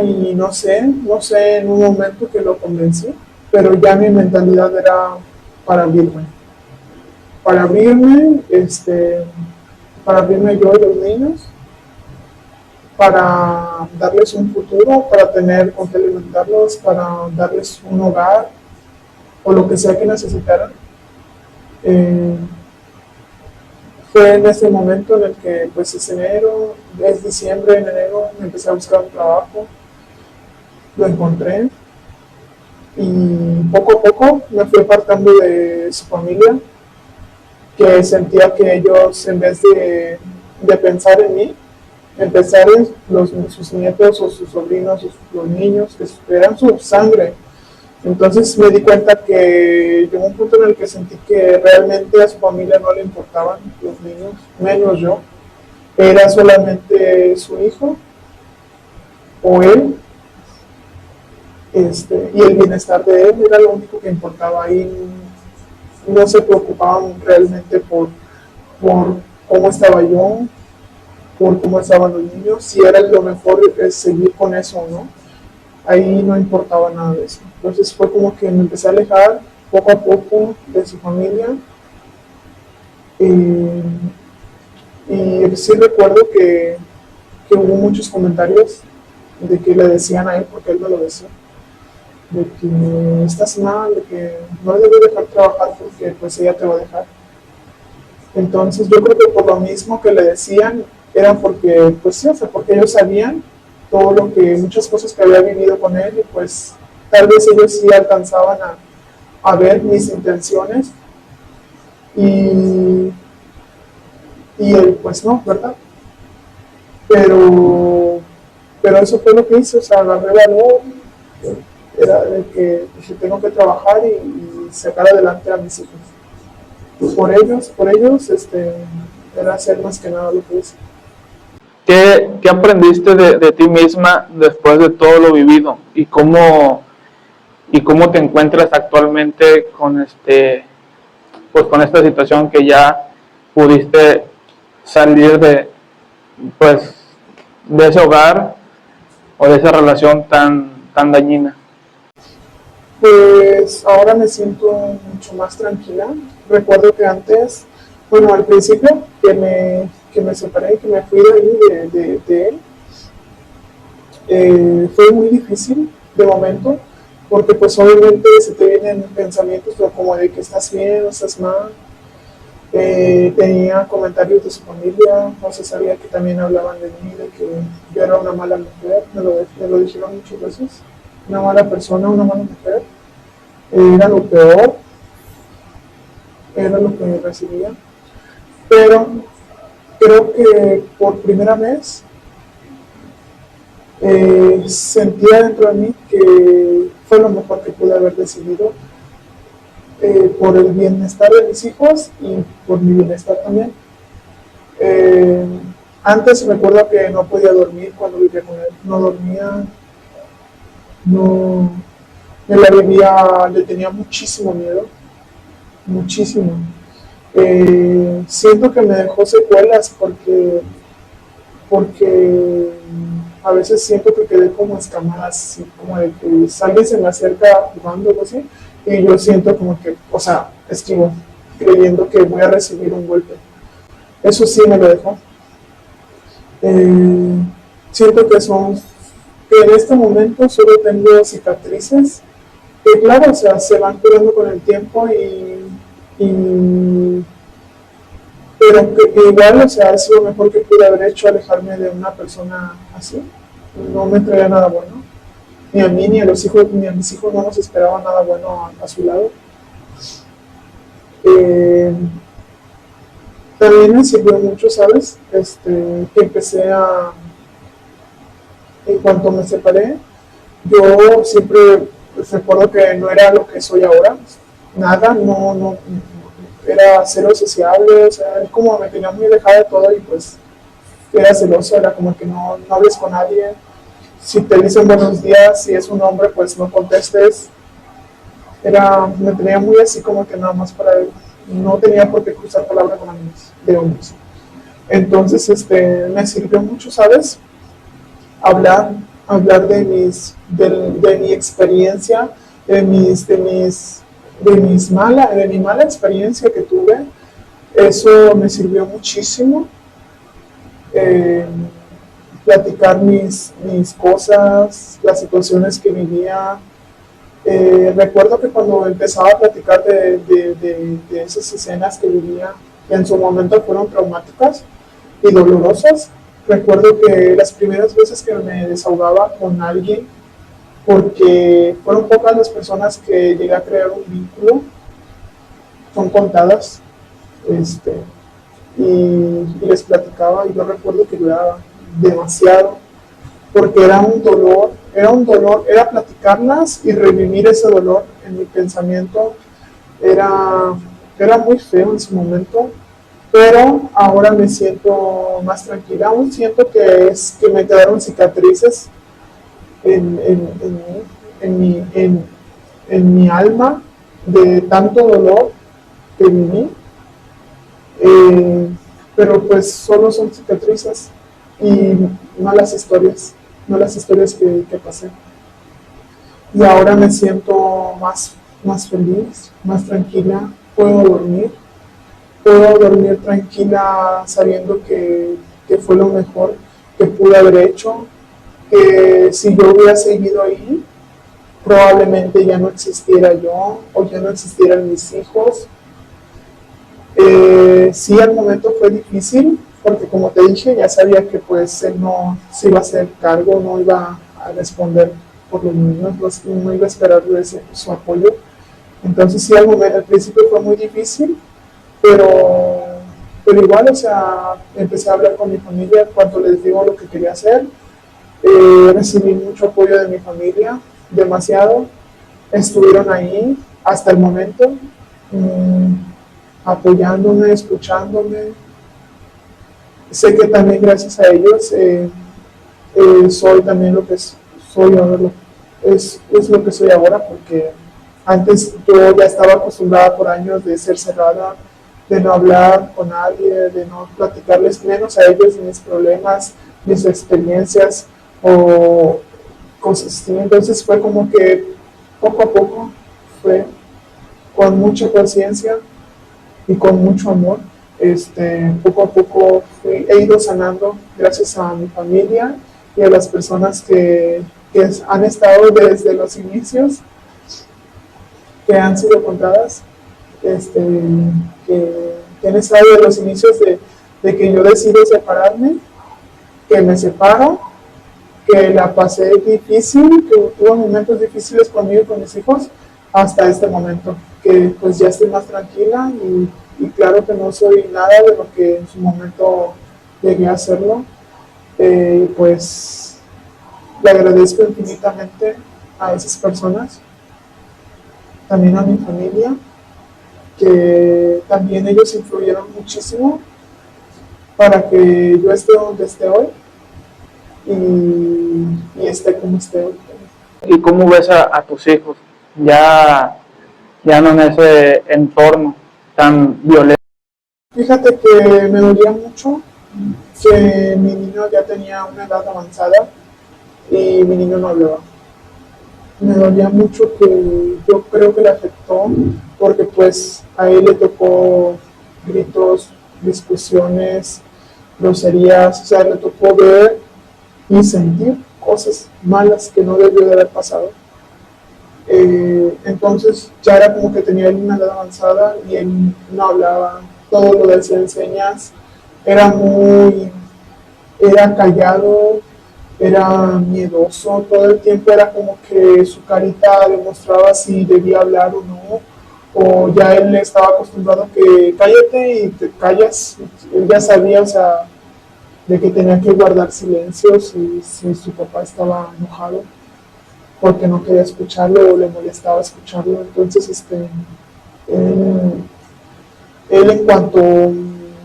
y no sé en un momento que lo convencí, pero ya mi mentalidad era para abrirme, para abrirme yo y los niños, para darles un futuro, para tener con qué alimentarlos, para darles un hogar, o lo que sea que necesitaran. Fue en ese momento en el que pues es diciembre, en enero me empecé a buscar un trabajo, lo encontré y poco a poco me fui apartando de su familia, que sentía que ellos, en vez de pensar en mí, en pensar en sus nietos o sus sobrinos, los niños, que eran su sangre. Entonces me di cuenta que llegó un punto en el que sentí que realmente a su familia no le importaban los niños, menos yo. Era solamente su hijo o él, y el bienestar de él era lo único que importaba. Y no se preocupaban realmente por cómo estaba yo, por cómo estaban los niños, si era lo mejor es seguir con eso o no. Ahí no importaba nada de eso. Entonces fue como que me empecé a alejar poco a poco de su familia. Y sí recuerdo que hubo muchos comentarios de que le decían a él, porque él me lo decía, de que estás mal, de que no le debes dejar trabajar porque pues ella te va a dejar. Entonces yo creo que por lo mismo que le decían, era porque, pues sí, o sea, porque ellos sabían todo lo que, muchas cosas que había vivido con él, y pues tal vez ellos sí alcanzaban a ver mis intenciones, y él pues no, ¿verdad? Pero eso fue lo que hice, o sea, agarré valor, era de que dije, tengo que trabajar y sacar adelante a mis hijos. Por ellos, era hacer más que nada lo que hice. ¿Qué aprendiste de ti misma después de todo lo vivido? ¿Y cómo te encuentras actualmente con pues con esta situación que ya pudiste salir pues, de ese hogar o de esa relación tan dañina? Pues ahora me siento mucho más tranquila. Recuerdo que antes, bueno, al principio que me separé, que me fui de ahí, de él, fue muy difícil de momento, porque pues obviamente se te vienen pensamientos como de que estás bien o estás mal. Tenía comentarios de su familia, o sea, sabía que también hablaban de mí, de que yo era una mala mujer, me lo dijeron muchas veces, una mala persona, una mala mujer. Era lo peor, era lo que recibía, pero creo que por primera vez sentía dentro de mí que fue lo mejor que pude haber decidido, por el bienestar de mis hijos y por mi bienestar también. Antes recuerdo que no podía dormir cuando vivía con él, no dormía, no, le tenía muchísimo miedo, muchísimo. Siento que me dejó secuelas porque a veces siento que quedé como escamada, así como de que alguien se me acerca jugando o algo así, y yo siento como que, o sea, esquivo, creyendo que voy a recibir un golpe. Eso sí me lo dejó. Siento que en este momento solo tengo cicatrices, que claro, o sea, se van curando con el tiempo, pero que igual, o sea, es lo mejor que pude haber hecho, alejarme de una persona así. No me traía nada bueno. Ni a mí, ni a los hijos, ni a mis hijos no nos esperaba nada bueno a su lado. También me sirvió mucho, ¿sabes? Que empecé en cuanto me separé, yo siempre recuerdo que no era lo que soy ahora, nada, no, era cero sociable, o sea, como me tenía muy alejada de todo, y pues era celoso, era como que no hables con nadie, si te dicen buenos días, si es un hombre, pues no contestes, me tenía muy así como que nada más para él, no tenía por qué cruzar palabra con amigos de hombres. Entonces, me sirvió mucho, ¿sabes? Hablar de mi experiencia, de mi mala experiencia que tuve. Eso me sirvió muchísimo. Platicar mis cosas, las situaciones que vivía, Recuerdo que cuando empezaba a platicar de esas escenas que vivía, que en su momento fueron traumáticas y dolorosas, recuerdo que las primeras veces que me desahogaba con alguien, porque fueron pocas las personas que llegué a crear un vínculo, son contadas, y les platicaba, y yo recuerdo que lloraba demasiado, porque era un dolor, era platicarlas y revivir ese dolor en mi pensamiento, era muy feo en su momento, pero ahora me siento más tranquila, aún siento que me quedaron cicatrices en mi alma de tanto dolor que viví, eh, pero pues solo son cicatrices y malas historias que pasé. Y ahora me siento más feliz, más tranquila, puedo dormir tranquila sabiendo que fue lo mejor que pude haber hecho, que si yo hubiera seguido ahí, probablemente ya no existiera yo o ya no existieran mis hijos. Sí, al momento fue difícil, porque como te dije, ya sabía que pues él no se iba a hacer cargo, no iba a responder por los niños, no iba a esperar su apoyo. Entonces sí, al principio fue muy difícil, pero, pero igual, o sea, empecé a hablar con mi familia cuando les digo lo que quería hacer. Recibí mucho apoyo de mi familia, demasiado. Estuvieron ahí hasta el momento, mmm, apoyándome, escuchándome. Sé que también gracias a ellos soy también lo que soy ahora, es lo que soy ahora, porque antes yo ya estaba acostumbrada por años de ser cerrada, de no hablar con nadie, de no platicarles menos a ellos de mis problemas, mis experiencias o cosas así. Entonces fue como que poco a poco, fue con mucha paciencia y con mucho amor. Poco a poco he ido sanando gracias a mi familia y a las personas que han estado desde los inicios, que han sido contadas, que han estado desde los inicios de que yo decido separarme, que me separo, que la pasé difícil, que tuve momentos difíciles conmigo y con mis hijos, hasta este momento, que pues ya estoy más tranquila y claro que no soy nada de lo que en su momento llegué a hacerlo. Pues le agradezco infinitamente a esas personas, también a mi familia, que también ellos influyeron muchísimo para que yo esté donde esté hoy y esté como esté hoy. ¿Y cómo ves a tus hijos ya no en ese entorno tan violento? Fíjate que me dolía mucho que mi niño ya tenía una edad avanzada y mi niño no hablaba. Me dolía mucho, que yo creo que le afectó porque pues a él le tocó gritos, discusiones, groserías, o sea, le tocó ver y sentir cosas malas que no debió de haber pasado. Entonces ya era como que tenía él una edad avanzada y él no hablaba, todo lo decía en señas, era era callado, era miedoso, todo el tiempo era como que su carita demostraba si debía hablar o no, o ya él estaba acostumbrado a que cállate y te callas, él ya sabía, o sea, de que tenía que guardar silencio si su papá estaba enojado porque no quería escucharlo o le molestaba escucharlo. Entonces, él en cuanto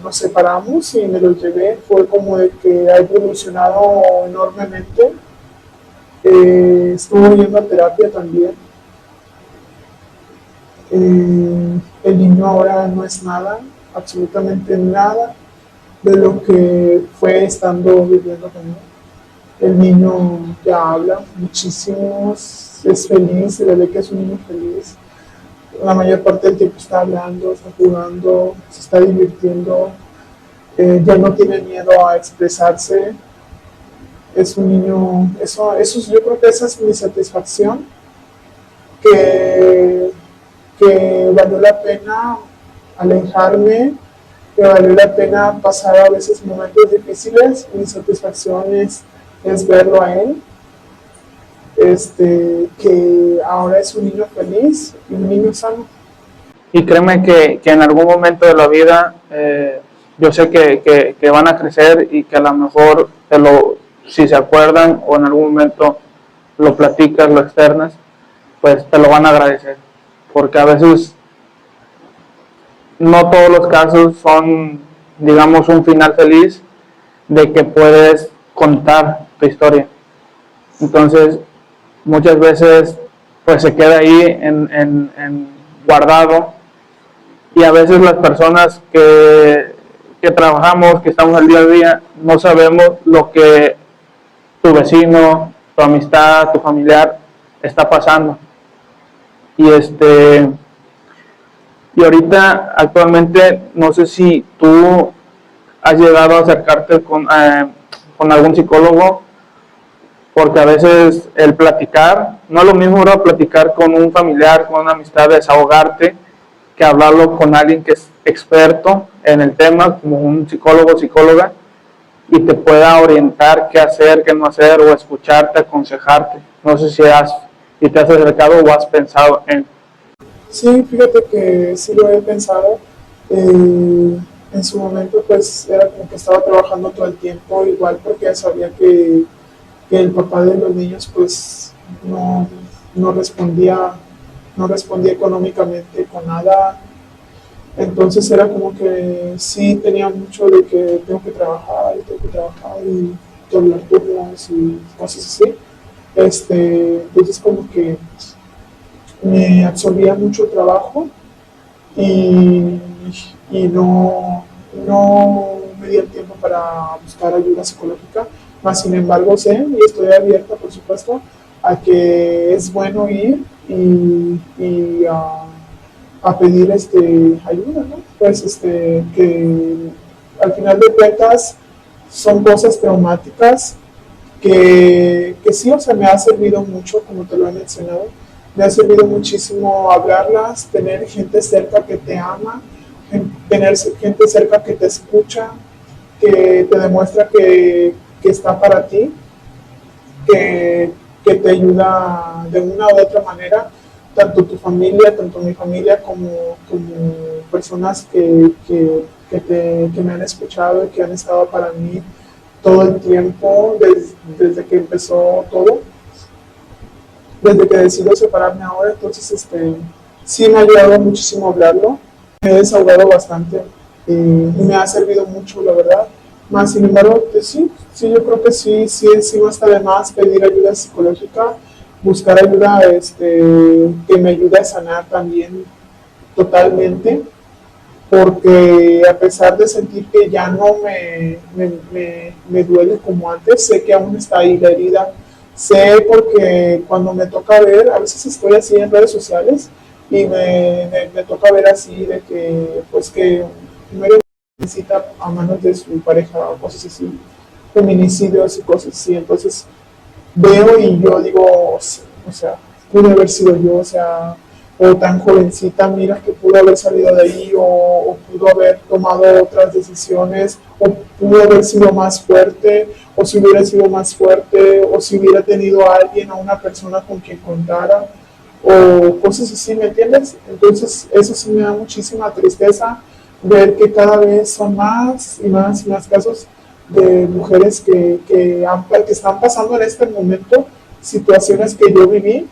nos separamos y me lo llevé, fue como de que ha evolucionado enormemente. Estuvo yendo a terapia también. El niño ahora no es nada, absolutamente nada de lo que fue estando viviendo conmigo. El niño ya habla muchísimo, es feliz, se le ve que es un niño feliz. La mayor parte del tiempo está hablando, está jugando, se está divirtiendo, ya no tiene miedo a expresarse. Es un niño, yo creo que esa es mi satisfacción, que, que valió la pena alejarme, que valió la pena pasar a veces momentos difíciles. Mi satisfacción es verlo a él, que ahora es un niño feliz y un niño sano. Y créeme que en algún momento de la vida, yo sé que van a crecer y que a lo mejor si se acuerdan o en algún momento lo platicas, lo externas, pues te lo van a agradecer. Porque a veces no todos los casos son, digamos, un final feliz de que puedes contar tu historia. Entonces, muchas veces pues se queda ahí en guardado, y a veces las personas que trabajamos, que estamos al día a día, no sabemos lo que tu vecino, tu amistad, tu familiar está pasando. Y y ahorita actualmente no sé si tú has llegado a acercarte con algún psicólogo, porque a veces el platicar, no es lo mismo ahora platicar con un familiar, con una amistad, desahogarte, que hablarlo con alguien que es experto en el tema, como un psicólogo o psicóloga, y te pueda orientar qué hacer, qué no hacer, o escucharte, aconsejarte. No sé si te has acercado o has pensado en... Sí, fíjate que sí lo he pensado. En su momento pues era como que estaba trabajando todo el tiempo, igual porque sabía que el papá de los niños pues no respondía, no respondía económicamente con nada. Entonces era como que sí tenía mucho de que tengo que trabajar y doblar turnos y cosas así. Entonces como que me absorbía mucho trabajo y, y no me di el tiempo para buscar ayuda psicológica. Más sin embargo, sé y estoy abierta, por supuesto, a que es bueno ir y a pedir ayuda, ¿no? Pues que al final de cuentas son cosas traumáticas que sí, o sea, me ha servido mucho, como te lo he mencionado, me ha servido muchísimo hablarlas, tener gente cerca que te ama, tener gente cerca que te escucha, que te demuestra que está para ti, que te ayuda de una u otra manera, tanto tu familia, tanto mi familia, como personas que me han escuchado y que han estado para mí todo el tiempo, desde que empezó todo, desde que decido separarme ahora. Entonces, sí me ha ayudado muchísimo hablarlo, me he desahogado bastante y me ha servido mucho, la verdad. Más sin embargo, pues sí, yo creo que sí no está de más pedir ayuda psicológica, buscar ayuda que me ayude a sanar también totalmente, porque a pesar de sentir que ya no me duele como antes, sé que aún está ahí la herida. Sé porque cuando me toca ver, a veces estoy así en redes sociales y me toca ver así de que, pues que primero necesita a manos de su pareja o cosas así, feminicidios y cosas así. Entonces veo y yo digo, o sea, pude haber sido yo, o sea, o tan jovencita, mira que pudo haber salido de ahí, o pudo haber tomado otras decisiones, o pudo haber sido más fuerte, o si hubiera sido más fuerte, o si hubiera tenido a alguien, a una persona con quien contara, o cosas así, ¿me entiendes? Entonces eso sí me da muchísima tristeza, ver que cada vez son más y más y más casos de mujeres que están pasando en este momento situaciones que yo viví,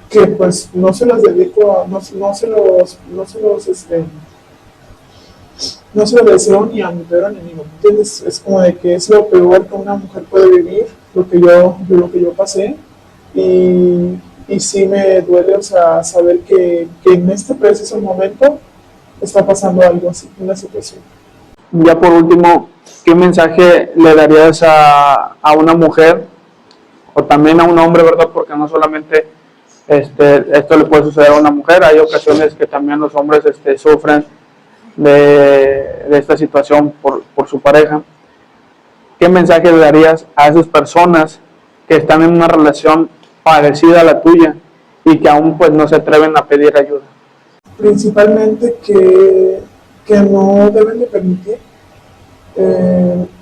que pues no se las dedico, no se lo deseo ni a mi peor enemigo, ¿entiendes? Es como de que es lo peor que una mujer puede vivir, lo que yo pasé, y sí me duele, o sea, saber que en este preciso momento está pasando algo así, una situación. Ya por último, ¿qué mensaje le darías a una mujer o también a un hombre, verdad? Porque no solamente esto le puede suceder a una mujer, hay ocasiones que también los hombres sufren de esta situación por su pareja. ¿Qué mensaje le darías a esas personas que están en una relación parecida a la tuya y que aún pues no se atreven a pedir ayuda? Principalmente que no deben de permitir,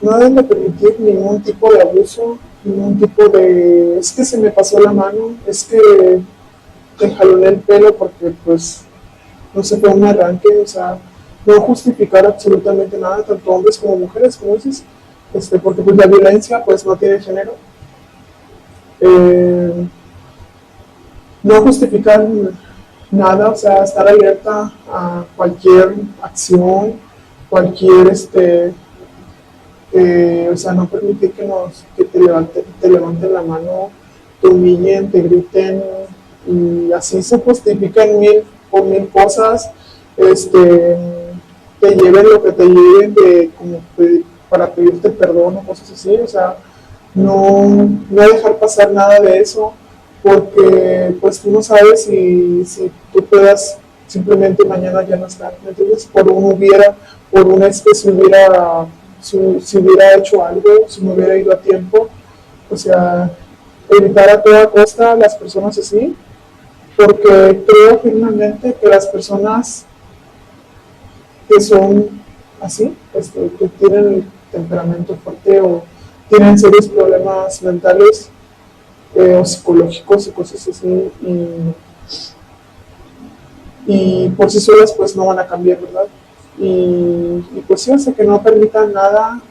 no deben de permitir ningún tipo de abuso, ningún tipo de, es que se me pasó la mano, es que te jaloné el pelo porque pues no se fue un arranque, o sea, no justificar absolutamente nada, tanto hombres como mujeres, como dices, porque pues la violencia pues no tiene género. No justificar nada, o sea, estar alerta a cualquier acción, cualquier, o sea, no permitir que te levanten la mano, te humillen, te griten, y así se justifican por mil cosas, te lleven lo que te lleven para pedirte perdón o cosas así, o sea, no dejar pasar nada de eso, porque pues tú no sabes si tú puedas simplemente mañana ya no estar, ¿me entiendes? Por una especie si hubiera hecho algo, si me hubiera ido a tiempo, o sea, evitar a toda costa a las personas así, porque creo firmemente que las personas que son así, que tienen el temperamento fuerte o tienen serios problemas mentales o psicológicos y cosas así, y por sí solas pues no van a cambiar, ¿verdad? Y pues sí, o sea, que no permitan nada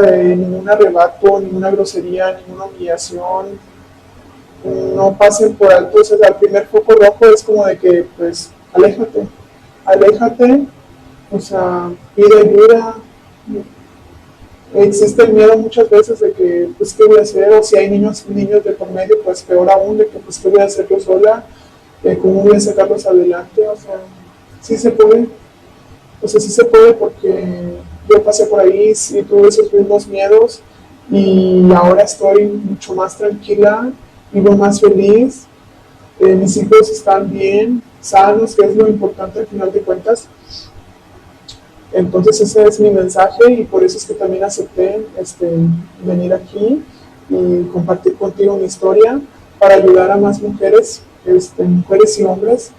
de ningún arrebato, ninguna grosería, ninguna humillación, no pasen por alto, o sea, el primer foco rojo es como de que pues aléjate, o sea, pide ayuda. Existe el miedo muchas veces de que, pues, ¿qué voy a hacer? O si hay niños de por medio, pues peor aún, de que, pues, ¿qué voy a hacer yo sola? ¿Cómo voy a sacarlos adelante? O sea, sí se puede. O sea, sí se puede porque yo pasé por ahí y tuve esos mismos miedos y ahora estoy mucho más tranquila, vivo más feliz, mis hijos están bien, sanos, que es lo importante al final de cuentas. Entonces ese es mi mensaje y por eso es que también acepté venir aquí y compartir contigo mi historia para ayudar a más mujeres, mujeres y hombres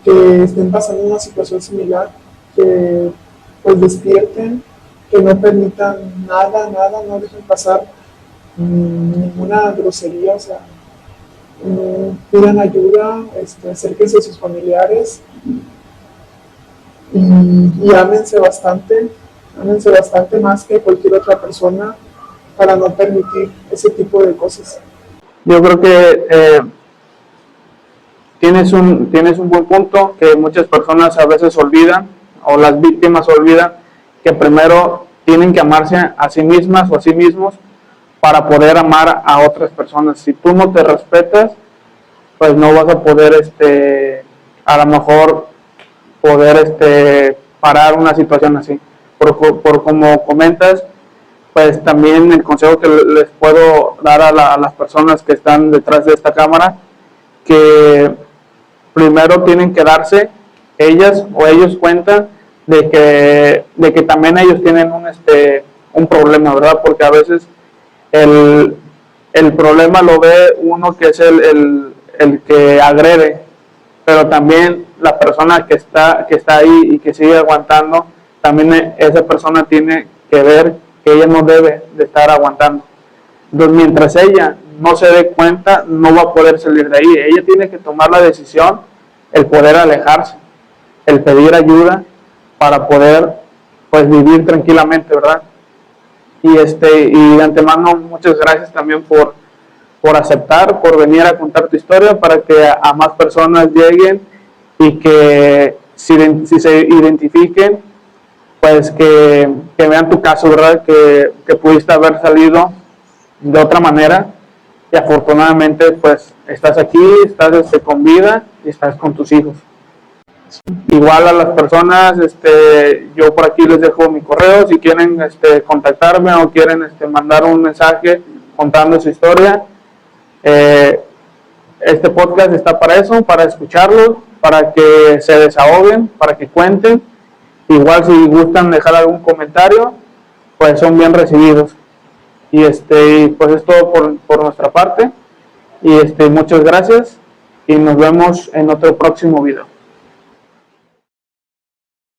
que estén pasando una situación similar, que pues despierten, que no permitan nada, no dejen pasar ninguna grosería, o sea, pidan ayuda, acérquense a sus familiares y ámense bastante más que cualquier otra persona para no permitir ese tipo de cosas. Yo creo que tienes un buen punto, que muchas personas a veces olvidan, o las víctimas olvidan, que primero tienen que amarse a sí mismas o a sí mismos para poder amar a otras personas. Si tú no te respetas, pues no vas a poder, a lo mejor, poder parar una situación así. Por como comentas, pues también el consejo que les puedo dar a las personas que están detrás de esta cámara, que primero tienen que darse ellas o ellos cuenta de que también ellos tienen un problema, ¿verdad? Porque a veces el problema lo ve uno que es el que agrede, pero también la persona que está ahí y que sigue aguantando, también esa persona tiene que ver que ella no debe de estar aguantando. Entonces, mientras ella no se dé cuenta, no va a poder salir de ahí. Ella tiene que tomar la decisión, el poder alejarse, el pedir ayuda para poder pues vivir tranquilamente, ¿verdad? Y de antemano muchas gracias también por aceptar, por venir a contar tu historia para que a más personas lleguen y que si se identifiquen, pues que vean tu caso, ¿verdad? Que pudiste haber salido de otra manera y afortunadamente pues estás aquí, estás con vida y estás con tus hijos. Igual a las personas, yo por aquí les dejo mi correo si quieren contactarme o quieren mandar un mensaje contando su historia. Este podcast está para eso, para escucharlos, para que se desahoguen, para que cuenten. Igual si gustan dejar algún comentario, pues son bien recibidos. Y pues es todo por nuestra parte. Y muchas gracias y nos vemos en otro próximo video.